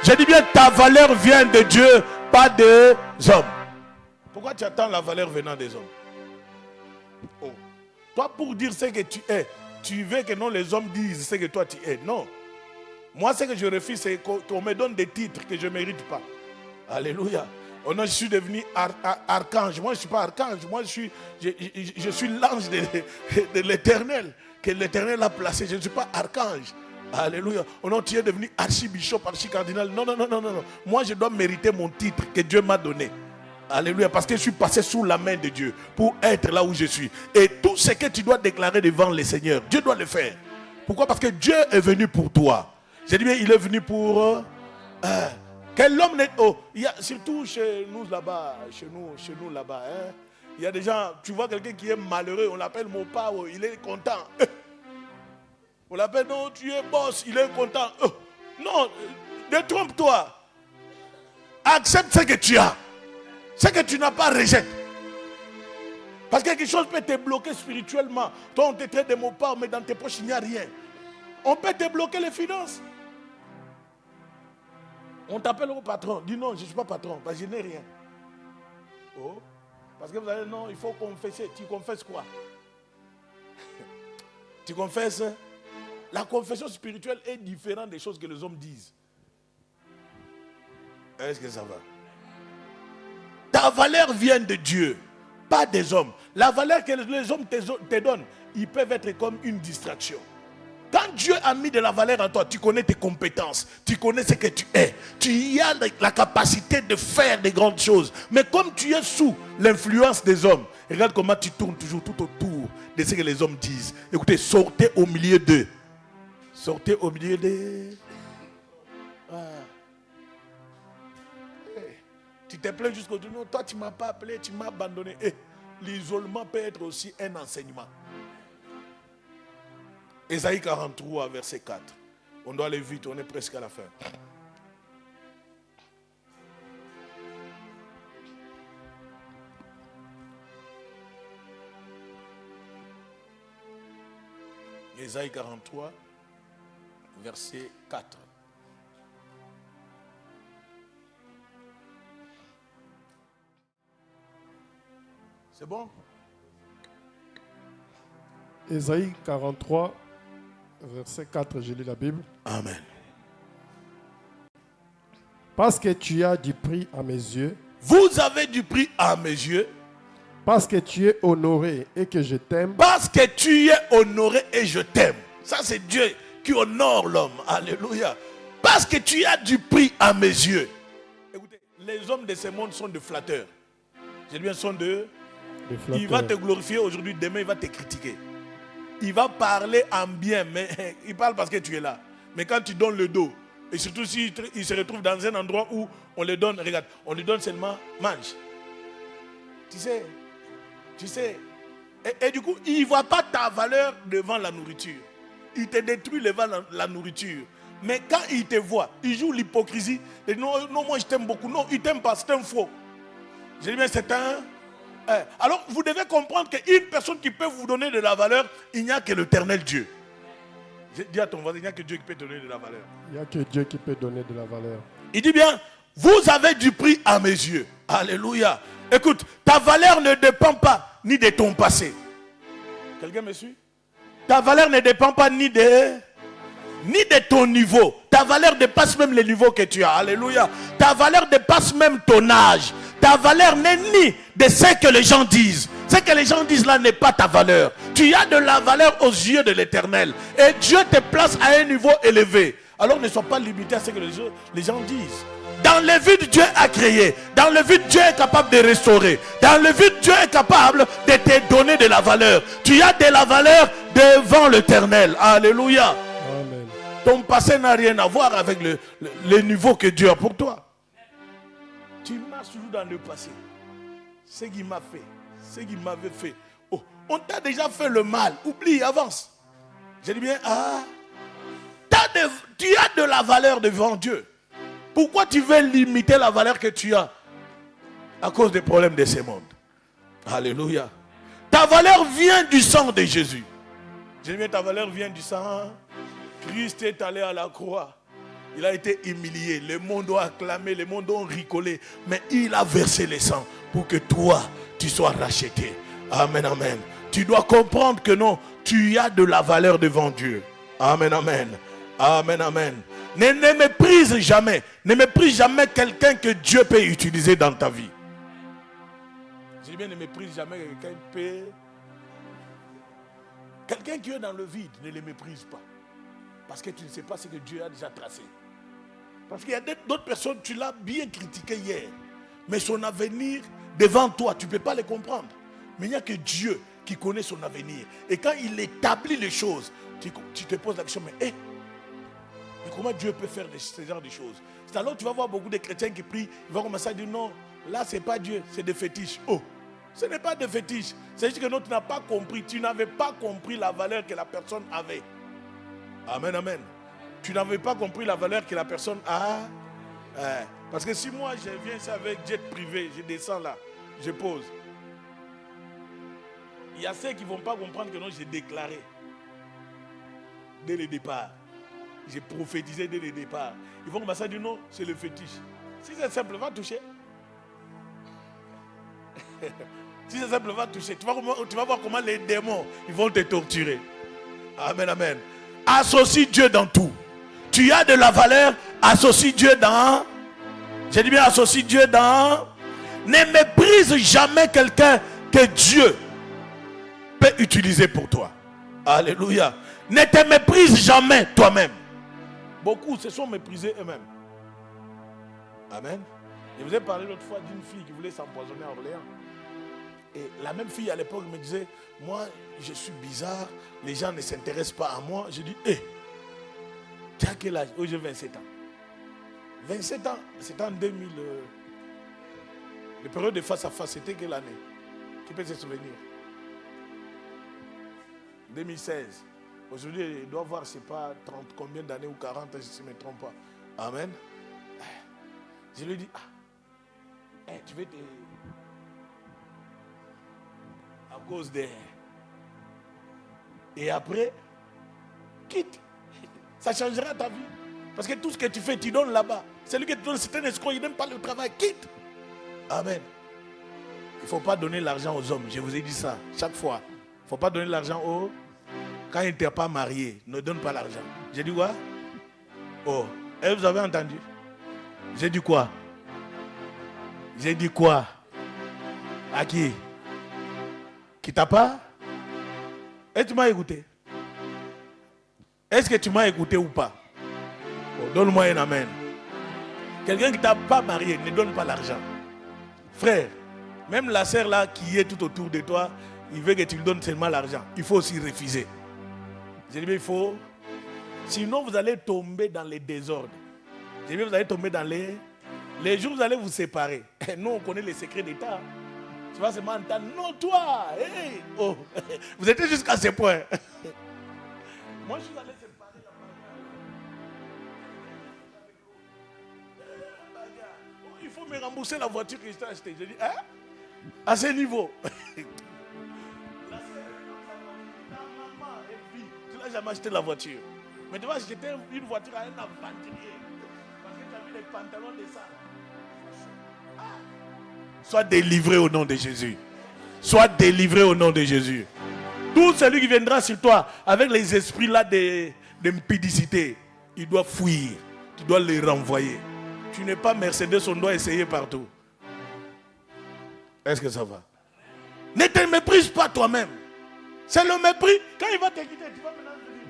Je dis bien, ta valeur vient de Dieu, pas des hommes. Pourquoi tu attends la valeur venant des hommes? Oh. Toi, pour dire ce que tu es, tu veux que non les hommes disent ce que toi tu es. Non. Moi, ce que je refuse, c'est qu'on me donne des titres que je ne mérite pas. Alléluia. Oh non, je suis devenu archange. Moi, je ne suis pas archange. Moi, je suis l'ange de l'Éternel, que l'Éternel a placé. Je ne suis pas archange. Alléluia. Oh non, tu es devenu archibishop, archicardinal. Non, non, non, non, non. Moi, je dois mériter mon titre que Dieu m'a donné. Alléluia. Parce que je suis passé sous la main de Dieu pour être là où je suis. Et tout ce que tu dois déclarer devant le Seigneur, Dieu doit le faire. Pourquoi? Parce que Dieu est venu pour toi. J'ai dit bien, il est venu pour... Quel homme n'est... Oh, il y a, surtout chez nous là-bas, chez nous là-bas, hein, il y a des gens, tu vois quelqu'un qui est malheureux, on l'appelle mon père, il est content. On l'appelle, non, tu es boss, il est content. Non, détrompe-toi. Accepte ce que tu as. Ce que tu n'as pas, rejette. Parce que quelque chose peut te bloquer spirituellement. Toi, on te traite de mon père, mais dans tes poches, il n'y a rien. On peut te bloquer les finances. On t'appelle au patron. Dis non, je ne suis pas patron, parce que je n'ai rien. Oh. Parce que vous allez, non, il faut confesser. Tu confesses quoi? Tu confesses? La confession spirituelle est différente des choses que les hommes disent. Est-ce que ça va? Ta valeur vient de Dieu, pas des hommes. La valeur que les hommes te donnent, ils peuvent être comme une distraction. Quand Dieu a mis de la valeur en toi, tu connais tes compétences, tu connais ce que tu es. Tu as la capacité de faire des grandes choses. Mais comme tu es sous l'influence des hommes, regarde comment tu tournes toujours tout autour de ce que les hommes disent. Écoutez, sortez au milieu d'eux. Sortez au milieu d'eux. Tu te plains jusqu'au bout. Toi, tu ne m'as pas appelé, tu m'as abandonné. L'isolement peut être aussi un enseignement. Ésaïe 43, verset 4. On doit aller vite, on est presque à la fin. Ésaïe 43, verset 4. C'est bon? Ésaïe 43, verset 4, je lis la Bible. Amen. Parce que tu as du prix à mes yeux. Vous avez du prix à mes yeux. Parce que tu es honoré et que je t'aime. Parce que tu es honoré et je t'aime. Ça, c'est Dieu qui honore l'homme. Alléluia. Parce que tu as du prix à mes yeux. Écoutez, les hommes de ce monde sont de flatteurs. J'ai bien son de... Il va te glorifier aujourd'hui, demain il va te critiquer. Il va parler en bien, mais il parle parce que tu es là. Mais quand tu donnes le dos, et surtout s'il se retrouve dans un endroit où on le donne, regarde, on lui donne seulement mange. Tu sais. Et du coup, il ne voit pas ta valeur devant la nourriture. Il te détruit devant la nourriture. Mais quand il te voit, il joue l'hypocrisie. Il dit non, moi je t'aime beaucoup. Non, il ne t'aime pas, c'est un faux. Je dis bien, c'est un... Alors, vous devez comprendre qu'une personne qui peut vous donner de la valeur, il n'y a que l'éternel Dieu. Dis à ton voisin, il n'y a que Dieu qui peut donner de la valeur. Il n'y a que Dieu qui peut donner de la valeur. Il dit bien, vous avez du prix à mes yeux. Alléluia. Écoute, ta valeur ne dépend pas ni de ton passé. Quelqu'un me suit? Ta valeur ne dépend pas ni de ton niveau. Ta valeur dépasse même le niveau que tu as. Alléluia. Ta valeur dépasse même ton âge. Ta valeur n'est ni de ce que les gens disent. Ce que les gens disent là n'est pas ta valeur. Tu as de la valeur aux yeux de l'Éternel. Et Dieu te place à un niveau élevé. Alors ne sois pas limité à ce que les gens disent. Dans le vide, Dieu a créé. Dans le vide, Dieu est capable de restaurer. Dans le vide, Dieu est capable de te donner de la valeur. Tu as de la valeur devant l'Éternel. Alléluia. Amen. Ton passé n'a rien à voir avec le niveau que Dieu a pour toi. Tu marches toujours dans le passé. Ce qu'il m'a fait, ce qu'il m'avait fait. Oh, on t'a déjà fait le mal. Oublie, avance. J'ai dit bien, tu as de la valeur devant Dieu. Pourquoi tu veux limiter la valeur que tu as? À cause des problèmes de ce monde. Alléluia. Ta valeur vient du sang de Jésus. J'ai dit bien, ta valeur vient du sang. Christ est allé à la croix. Il a été humilié. Le monde a acclamé, le monde a ricolé. Mais il a versé le sang pour que toi, tu sois racheté. Amen, amen. Tu dois comprendre que non, tu as de la valeur devant Dieu. Amen, amen. Amen, amen. Ne méprise jamais. Ne méprise jamais quelqu'un que Dieu peut utiliser dans ta vie. Je dis bien, ne méprise jamais quelqu'un qui peut... Quelqu'un qui est dans le vide, ne le méprise pas. Parce que tu ne sais pas ce que Dieu a déjà tracé. Parce qu'il y a d'autres personnes, tu l'as bien critiqué hier. Mais son avenir, devant toi, tu ne peux pas le comprendre. Mais il n'y a que Dieu qui connaît son avenir. Et quand il établit les choses, tu te poses la question, mais comment Dieu peut faire ce genre de choses? C'est alors que tu vas voir beaucoup de chrétiens qui prient, ils vont commencer à dire non, là ce n'est pas Dieu, c'est des fétiches. Oh, ce n'est pas des fétiches. C'est juste que non, tu n'as pas compris. Tu n'avais pas compris la valeur que la personne avait. Amen, amen. Tu n'avais pas compris la valeur que la personne a. Parce que si moi je viens ici avec jet privé, je descends là, je pose. Il y a ceux qui ne vont pas comprendre que non, j'ai déclaré. Dès le départ. J'ai prophétisé dès le départ. Ils vont commencer à dire non, c'est le fétiche. Si c'est simple, va toucher. Si c'est simple, va toucher. Tu vas voir comment les démons, ils vont te torturer. Amen, amen. Associe Dieu dans tout. Tu as de la valeur, associe Dieu dans... J'ai dit bien, associe Dieu dans... Ne méprise jamais quelqu'un que Dieu peut utiliser pour toi. Alléluia. Ne te méprise jamais toi-même. Beaucoup se sont méprisés eux-mêmes. Amen. Je vous ai parlé l'autre fois d'une fille qui voulait s'empoisonner à Orléans. Et la même fille à l'époque me disait, moi je suis bizarre, les gens ne s'intéressent pas à moi. Je dis, tu as quel âge? Oh, j'ai 27 ans. 27 ans, c'était en 2000. Le période de face à face, c'était quelle année? Qui peut se souvenir? 2016. Aujourd'hui, il doit voir, c'est pas 30 combien d'années ou 40, si je ne me trompe pas. Amen. Je lui dis, tu veux te... À cause des... Et après, quitte. Ça changera ta vie. Parce que tout ce que tu fais, tu donnes là-bas. Celui qui te donne, c'est un escroc, il n'aime pas le travail. Quitte. Amen. Il ne faut pas donner l'argent aux hommes. Je vous ai dit ça chaque fois. Il ne faut pas donner l'argent aux... Quand il ne t'est pas marié, ne donne pas l'argent. J'ai dit quoi? Oh, et vous avez entendu? J'ai dit quoi? J'ai dit quoi? À qui? Qui t'a pas? Est-ce que tu m'as écouté? Est-ce que tu m'as écouté ou pas? Bon, donne-moi un amen. Quelqu'un qui t'a pas marié, ne donne pas l'argent. Frère, même la sœur là qui est tout autour de toi, il veut que tu lui donnes seulement l'argent. Il faut aussi refuser. J'ai dit, mais il faut. Sinon, vous allez tomber dans les désordres. J'ai dit, vous allez tomber dans les jours où vous allez vous séparer. Nous, on connaît les secrets d'État. Tu vas seulement entendre, non, toi, hey, oh. Vous étiez jusqu'à ce point. Moi, je suis allé séparer la bagarre. Il faut me rembourser la voiture que je t'ai achetée. J'ai dit, hein? À ce niveau. Tu n'as jamais acheté la voiture. Mais tu vas acheter une voiture à un aventurier. Parce que tu as mis les pantalons de ça. Sois délivré au nom de Jésus. Sois délivré au nom de Jésus. Tout celui qui viendra sur toi avec les esprits là d'impudicité, il doit fuir. Tu dois les renvoyer. Tu n'es pas Mercedes, on doit essayer partout. Est-ce que ça va? Ne te méprise pas toi-même. C'est le mépris. Quand il va te quitter, tu vas maintenant venir.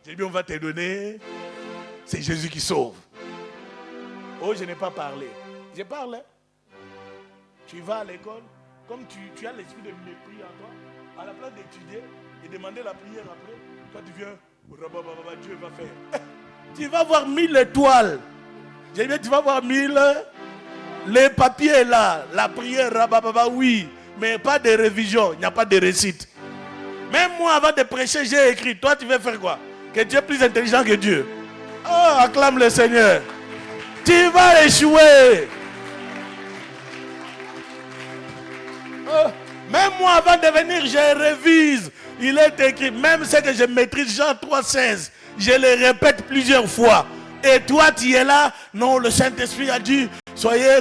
J'ai dit, on va te donner. C'est Jésus qui sauve. Oh, je n'ai pas parlé. Je parle. Tu vas à l'école, comme tu as l'esprit de mépris en toi, à la place d'étudier et demander la prière après, quand tu viens, Dieu va faire. Tu vas voir 1000 étoiles. J'ai dit, tu vas voir 1000. Les papiers là, la prière, oui, mais pas de révision, il n'y a pas de récite. Même moi, avant de prêcher, j'ai écrit. Toi, tu veux faire quoi? Que Dieu est plus intelligent que Dieu. Oh, acclame le Seigneur. Tu vas échouer. Oh, même moi, avant de venir, je révise. Il est écrit, même ce que je maîtrise, Jean 3,16, je le répète plusieurs fois. Et toi, tu es là. Non, le Saint-Esprit a dit, soyez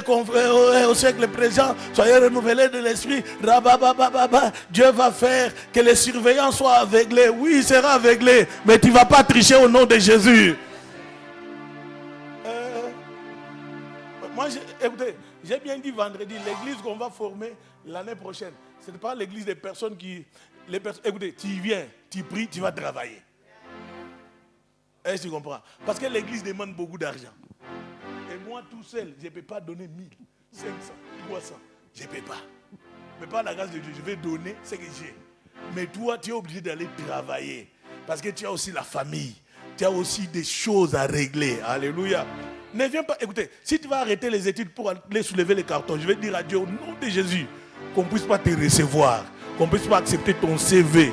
au siècle présent, soyez renouvelés de l'esprit. Dieu va faire que les surveillants soient aveuglés. Oui, il sera aveuglé, mais tu ne vas pas tricher au nom de Jésus. Moi, écoutez, j'ai bien dit vendredi, l'église qu'on va former l'année prochaine, ce n'est pas l'église des personnes qui... écoutez, tu viens, tu pries, tu vas travailler. Est-ce que tu comprends? Parce que l'église demande beaucoup d'argent. Et moi tout seul, je ne peux pas donner 1000, 500, 300. Je ne peux pas. Mais par la grâce de Dieu, je vais donner ce que j'ai. Mais toi, tu es obligé d'aller travailler. Parce que tu as aussi la famille. Tu as aussi des choses à régler. Alléluia. Ne viens pas. Écoutez, si tu vas arrêter les études pour aller soulever les cartons, je vais dire à Dieu au nom de Jésus qu'on ne puisse pas te recevoir. Qu'on ne puisse pas accepter ton CV.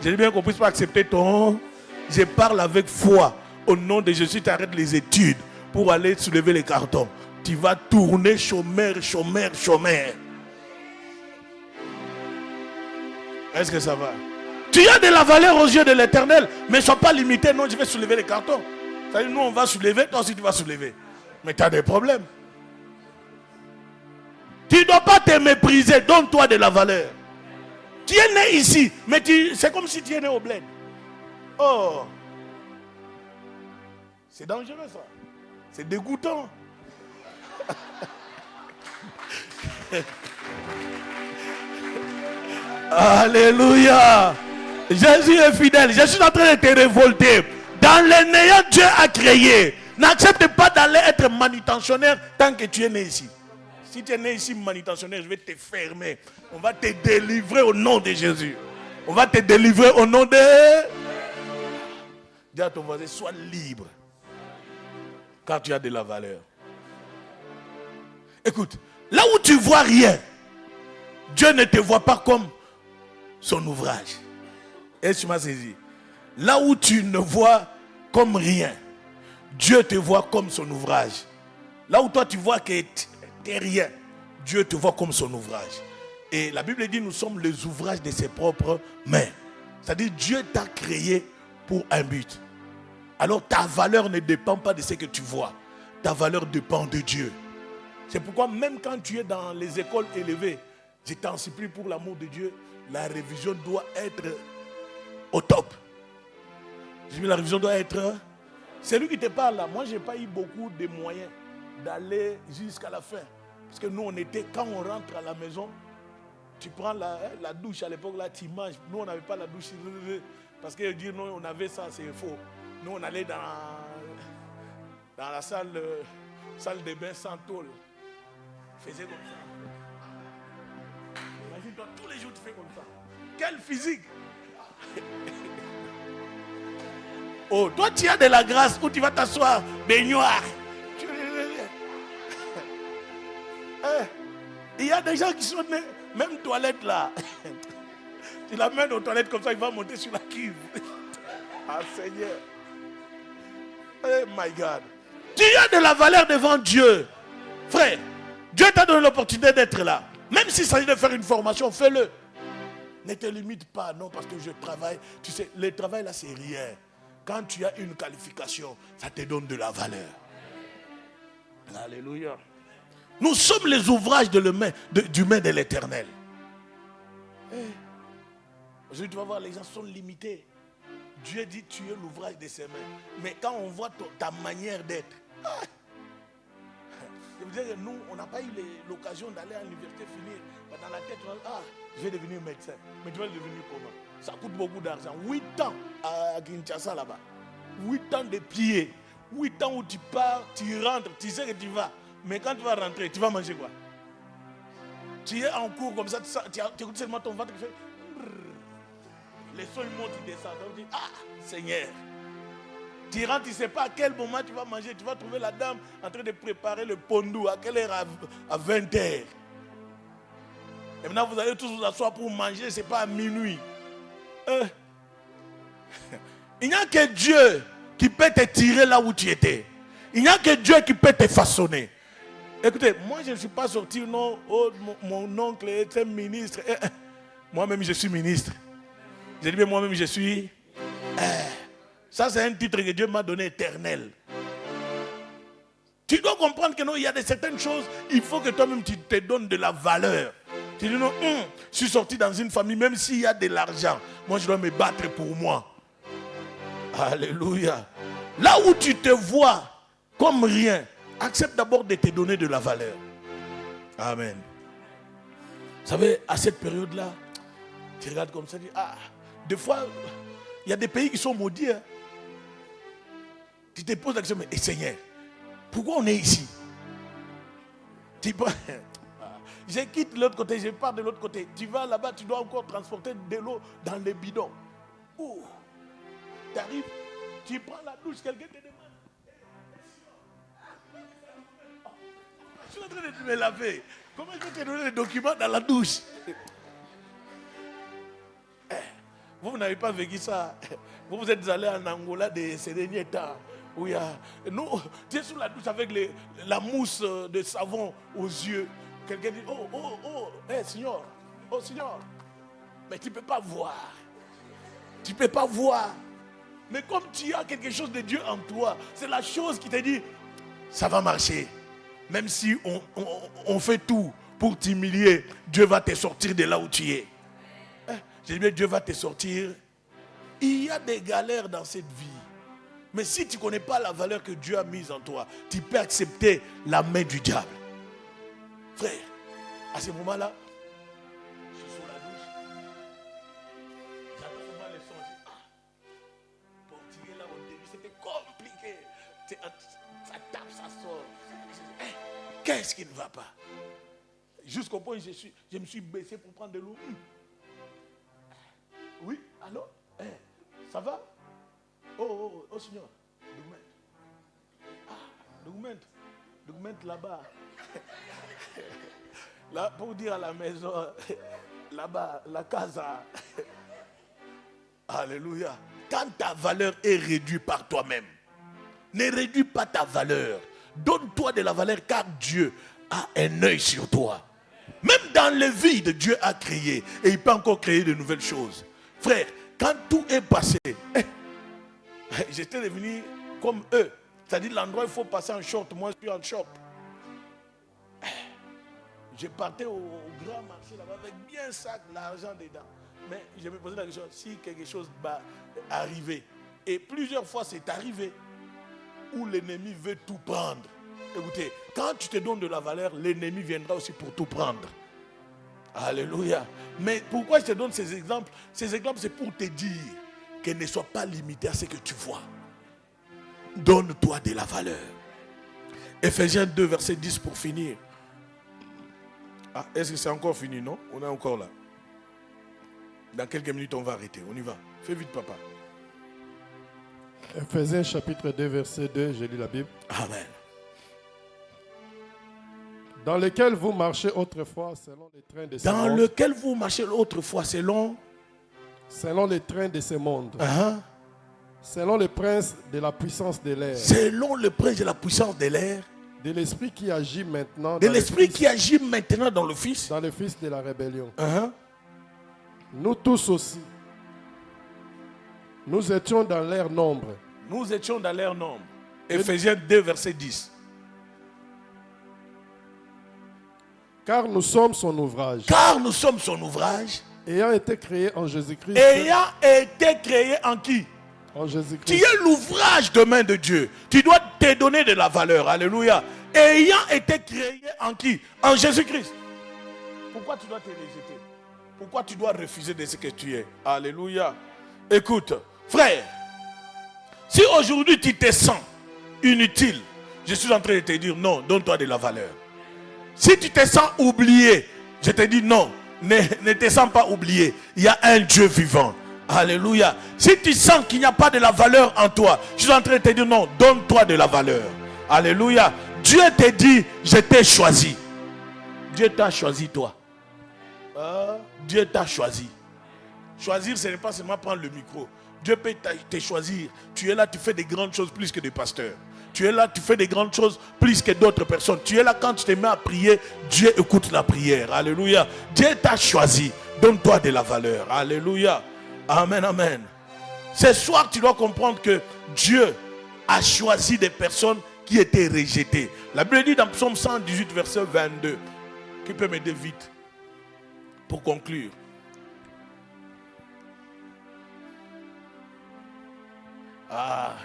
Je dis bien qu'on ne puisse pas accepter ton... Je parle avec foi. Au nom de Jésus, tu arrêtes les études pour aller soulever les cartons. Tu vas tourner chômeur. Est-ce que ça va? Tu as de la valeur aux yeux de l'Éternel, mais ne sois pas limité. Non, je vais soulever les cartons. C'est-à-dire, nous, on va soulever, toi aussi, tu vas soulever. Mais tu as des problèmes. Tu ne dois pas te mépriser. Donne-toi de la valeur. Tu es né ici, mais c'est comme si tu es né au bled. Oh, c'est dangereux ça. C'est dégoûtant. Alléluia. Jésus est fidèle. Je suis en train de te révolter. Dans le néant, Dieu a créé. N'accepte pas d'aller être manutentionnaire tant que tu es né ici. Si tu es né ici manutentionnaire, je vais te fermer. On va te délivrer au nom de Jésus. On va te délivrer au nom de... Dis à ton voisin, sois libre. Car tu as de la valeur. Écoute, là où tu vois rien, Dieu ne te voit pas comme son ouvrage. Est-ce que tu m'as saisi? Là où tu ne vois comme rien, Dieu te voit comme son ouvrage. Là où toi tu vois que tu n'es rien, Dieu te voit comme son ouvrage. Et la Bible dit, nous sommes les ouvrages de ses propres mains. C'est-à-dire, Dieu t'a créé pour un but. Alors ta valeur ne dépend pas de ce que tu vois. Ta valeur dépend de Dieu. C'est pourquoi même quand tu es dans les écoles élevées, je t'en supplie pour l'amour de Dieu, la révision doit être au top. J'ai dit, la révision doit être... C'est lui qui te parle là. Moi, je n'ai pas eu beaucoup de moyens d'aller jusqu'à la fin. Parce que nous, on était, quand on rentre à la maison, tu prends la douche à l'époque, là, tu manges. Nous, on n'avait pas la douche. Parce que dire non, on avait ça, c'est faux. Nous, on allait dans la salle de bain sans tôle. On faisait comme ça. Imagine-toi, tous les jours, tu fais comme ça. Quel physique! Oh, toi, tu as de la grâce où tu vas t'asseoir, baignoire. Il y a des gens qui sont nés, même toilette là. Tu l'amènes aux toilettes comme ça, il va monter sur la cuve. Ah Seigneur. Oh my God. Tu as de la valeur devant Dieu. Frère, Dieu t'a donné l'opportunité d'être là. Même s'il s'agit de faire une formation, fais-le. Ne te limite pas, non, parce que je travaille. Tu sais, le travail là, c'est rien. Quand tu as une qualification, ça te donne de la valeur. Alléluia. Nous sommes les ouvrages du main de l'Éternel. Aujourd'hui, tu vas voir, les gens sont limités. Dieu dit, tu es l'ouvrage de ses mains. Mais quand on voit ta manière d'être, je veux dire que nous, on n'a pas eu l'occasion d'aller à l'université finir. Dans la tête, je vais devenir médecin. Mais tu vas devenir comment? Ça coûte beaucoup d'argent. 8 ans à Kinshasa là-bas. 8 ans de pied. 8 ans où tu pars, tu rentres, tu sais que tu vas. Mais quand tu vas rentrer, tu vas manger quoi? Tu es en cours comme ça, tu écoutes seulement ton ventre qui fait... Les sons montent, ils descendent. Donc tu dis, ah, Seigneur. Tu rentres, tu ne sais pas à quel moment tu vas manger. Tu vas trouver la dame en train de préparer le pondou. À quelle heure? À 20h. Et maintenant, vous allez tous vous asseoir pour manger. Ce n'est pas à minuit. Il n'y a que Dieu qui peut te tirer là où tu étais. Il n'y a que Dieu qui peut te façonner. Écoutez, moi je ne suis pas sorti, non, oh, mon oncle était ministre. Moi-même je suis ministre. J'ai dit, mais moi-même je suis... Ça c'est un titre que Dieu m'a donné éternel. Tu dois comprendre que non, il y a certaines choses, il faut que toi-même tu te donnes de la valeur. Tu dis non, je suis sorti dans une famille, même s'il y a de l'argent, moi je dois me battre pour moi. Alléluia. Là où tu te vois comme rien, accepte d'abord de te donner de la valeur. Amen. Vous savez, à cette période-là, tu regardes comme ça, tu dis, des fois, il y a des pays qui sont maudits. Hein. Tu te poses la question, mais Seigneur, pourquoi on est ici? Je quitte l'autre côté, je pars de l'autre côté. Tu vas là-bas, tu dois encore transporter de l'eau dans les bidons. Tu arrives, tu prends la douche, quelqu'un te demande. Je suis en train de me laver. Comment je vais te donner les documents dans la douche? Vous n'avez pas vécu ça. Vous êtes allé en Angola ces derniers temps. Où il y a... Nous, tu es sous la douche avec la mousse de savon aux yeux. Quelqu'un dit, Seigneur, Seigneur. Mais tu ne peux pas voir. Tu ne peux pas voir. Mais comme tu as quelque chose de Dieu en toi, c'est la chose qui te dit, ça va marcher. Même si on fait tout pour t'humilier, Dieu va te sortir de là où tu es. J'ai dit, Dieu va te sortir. Il y a des galères dans cette vie. Mais si tu ne connais pas la valeur que Dieu a mise en toi, tu peux accepter la main du diable. Frère, à ce moment-là, je suis sous la douche. J'entends souvent les sons. Pour tirer là au début, c'était compliqué. Ça tape, ça sort. Qu'est-ce qui ne va pas? Jusqu'au point où je me suis baissé pour prendre de l'eau. Oui, allô? Ça va? Oh, Seigneur. Document là-bas. Là, pour dire à la maison, là-bas, la casa. Alléluia. Quand ta valeur est réduite par toi-même, ne réduis pas ta valeur. Donne-toi de la valeur car Dieu a un œil sur toi. Même dans le vide, Dieu a créé. Et il peut encore créer de nouvelles choses. Frère, quand tout est passé, j'étais devenu comme eux. C'est-à-dire l'endroit où il faut passer en short. Moi, je suis en short. Je partais au grand marché là-bas avec l'argent dedans. Mais je me posais la question, si quelque chose va arriver, Et plusieurs fois, c'est arrivé où l'ennemi veut tout prendre. Écoutez, quand tu te donnes de la valeur, l'ennemi viendra aussi pour tout prendre. Alléluia. Mais pourquoi je te donne ces exemples? Ces exemples, c'est pour te dire que ne sois pas limité à ce que tu vois. Donne-toi de la valeur. Ephésiens 2, verset 10 pour finir. Ah, est-ce que c'est encore fini, non? On est encore là. Dans quelques minutes, on va arrêter. On y va. Fais vite, papa. Ephésiens chapitre 2, verset 2, je lis la Bible. Amen. Dans lequel vous marchez autrefois selon les trains de ce Dans monde. lequel vous marchez autrefois selon Selon les trains de ce monde. Uh-huh. Selon le prince de la puissance de l'air. Selon le prince de la puissance de l'air. De l'esprit qui agit maintenant. De l'esprit qui agit maintenant dans le Fils. Dans le Fils de la rébellion. Uh-huh. Nous tous aussi. Nous étions dans leur nombre. Nous étions dans leur nombre. Ephésiens 2, verset 10. Car nous sommes son ouvrage. Car nous sommes son ouvrage. Ayant été créés en Jésus-Christ. Ayant été créé en qui? En Jésus-Christ. Tu es l'ouvrage de main de Dieu. Tu dois te donner de la valeur. Alléluia. Ayant été créé en qui? En Jésus-Christ. Pourquoi tu dois te rejeter? Pourquoi tu dois refuser de ce que tu es? Alléluia. Écoute, frère, si aujourd'hui tu te sens inutile, je suis en train de te dire non, donne-toi de la valeur. Si tu te sens oublié, je te dis non, ne te sens pas oublié. Il y a un Dieu vivant. Alléluia. Si tu sens qu'il n'y a pas de la valeur en toi, je suis en train de te dire non, donne-toi de la valeur. Alléluia. Dieu te dit, je t'ai choisi. Dieu t'a choisi toi. Dieu t'a choisi. Choisir, ce n'est pas seulement prendre le micro. Dieu peut te choisir. Tu es là, tu fais des grandes choses plus que des pasteurs. Tu es là, tu fais des grandes choses plus que d'autres personnes. Tu es là, quand tu te mets à prier, Dieu écoute la prière. Alléluia. Dieu t'a choisi. Donne-toi de la valeur. Alléluia. Amen, amen. Ce soir, tu dois comprendre que Dieu a choisi des personnes qui étaient rejetées. La Bible dit dans Psaume 118, verset 22. Qui peut m'aider vite pour conclure?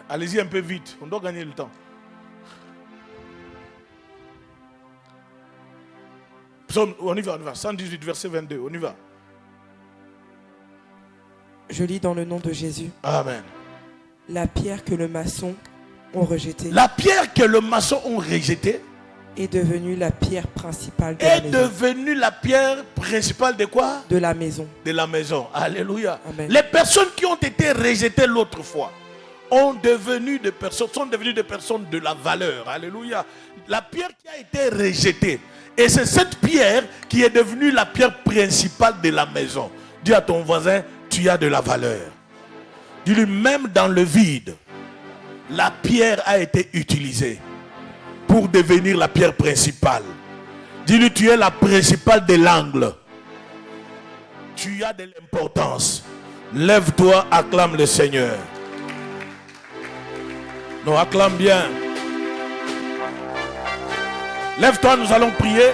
Allez-y un peu vite, on doit gagner le temps. Psaume, on y va, 118, verset 22, on y va. Je lis dans le nom de Jésus. Amen. La pierre que le maçon ont rejetée La pierre que le maçon ont rejetée est devenue la pierre principale de la est maison. devenue la pierre principale de quoi? De la maison. De la maison. Alléluia. Amen. Les personnes qui ont été rejetées l'autre fois sont devenues des personnes de la valeur. Alléluia. La pierre qui a été rejetée. Et c'est cette pierre qui est devenue la pierre principale de la maison. Dis à ton voisin, tu as de la valeur. Dis-lui, même dans le vide, la pierre a été utilisée pour devenir la pierre principale. Dis-lui, tu es la principale de l'angle. Tu as de l'importance. Lève-toi, acclame le Seigneur. Non, acclame bien. Lève-toi, nous allons prier.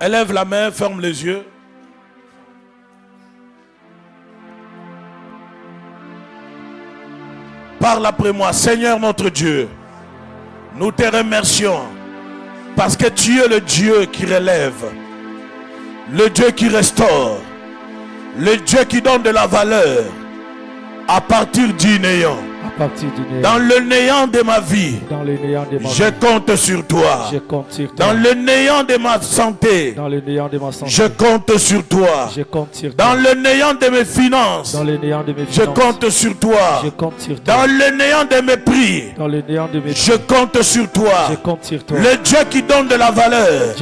Élève la main, ferme les yeux. Parle après moi. Seigneur notre Dieu, nous te remercions parce que tu es le Dieu qui relève, le Dieu qui restaure, le Dieu qui donne de la valeur à partir du néant. Dans le néant de ma vie, je compte sur toi. Dans le néant de ma santé, je compte sur toi. Dans le néant de mes finances, je compte sur toi. Dans le néant de mes prix, je compte sur toi. Le Dieu qui donne de la valeur.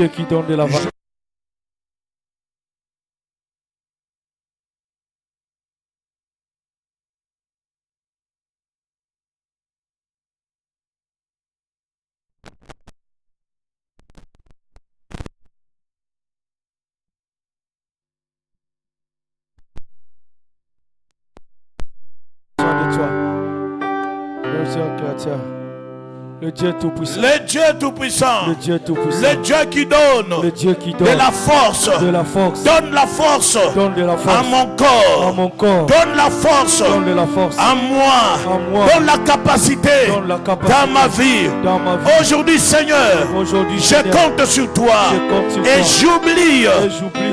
Le Dieu Tout-Puissant. Le Dieu Tout-Puissant. Le Dieu Tout-Puissant. Le Dieu qui donne. Le Dieu qui donne. De la force. De la force. Donne la force. Donne de la force. À mon corps. À mon corps. Donne la force. Donne de la force. À moi. À moi. Donne la capacité. Donne la capacité. Dans ma vie. Dans ma vie. Aujourd'hui, Seigneur. Aujourd'hui, Je Seigneur, compte sur toi. je compte sur Et toi. j'oublie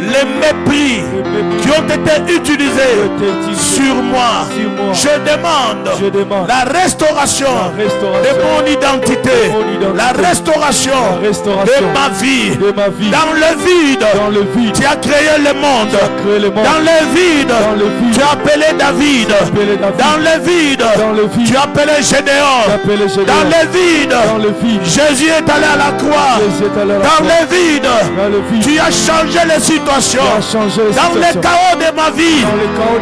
les mépris qui ont été utilisés sur moi. Je demande la restauration de mon identité, la restauration de ma vie. Dans le vide, tu as créé le monde. Dans le vide, tu as appelé David. Dans le vide, tu as appelé Gédéon. Dans le vide, Jésus est allé à la croix. Dans le vide, tu as changé les situations. Dans les chaos de ma vie,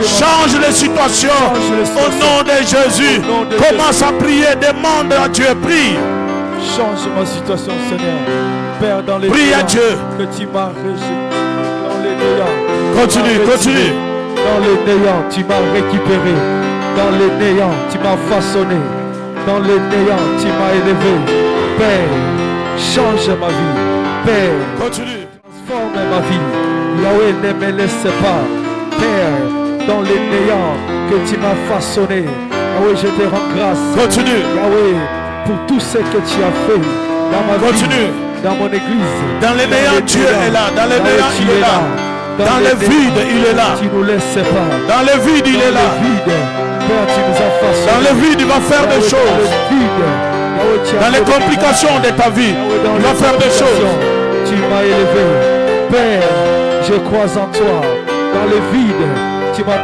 change les situations. Au nom de Jésus, commence à prier, demande à Dieu, prie. Change ma situation, Seigneur. Père, dans les Prie à Dieu. Que tu m'as rejeté. Dans les néants. Continue, continue. Dans les néants, tu m'as récupéré. Dans les néants, tu m'as façonné. Dans les néants, tu m'as élevé. Père, change ma vie. Père, continue. Transforme ma vie. Yahweh, ne me laisse pas. Père, dans les néants que tu m'as façonné. Yahweh, je te rends grâce. Continue. Yahweh, pour tout ce que tu as fait dans ma vie, dans mon église. Dans les néants, Dieu est là. Dans les néants, il est là. Dans le vide, il est là. Tu nous laisses pas. Dans le vide, il est là. Père, tu nous as façonné. Dans le vide, il va faire des choses. Dans les complications de ta vie, il va faire des choses. Tu m'as élevé. Père, je crois en toi. Dans le vide, tu m'as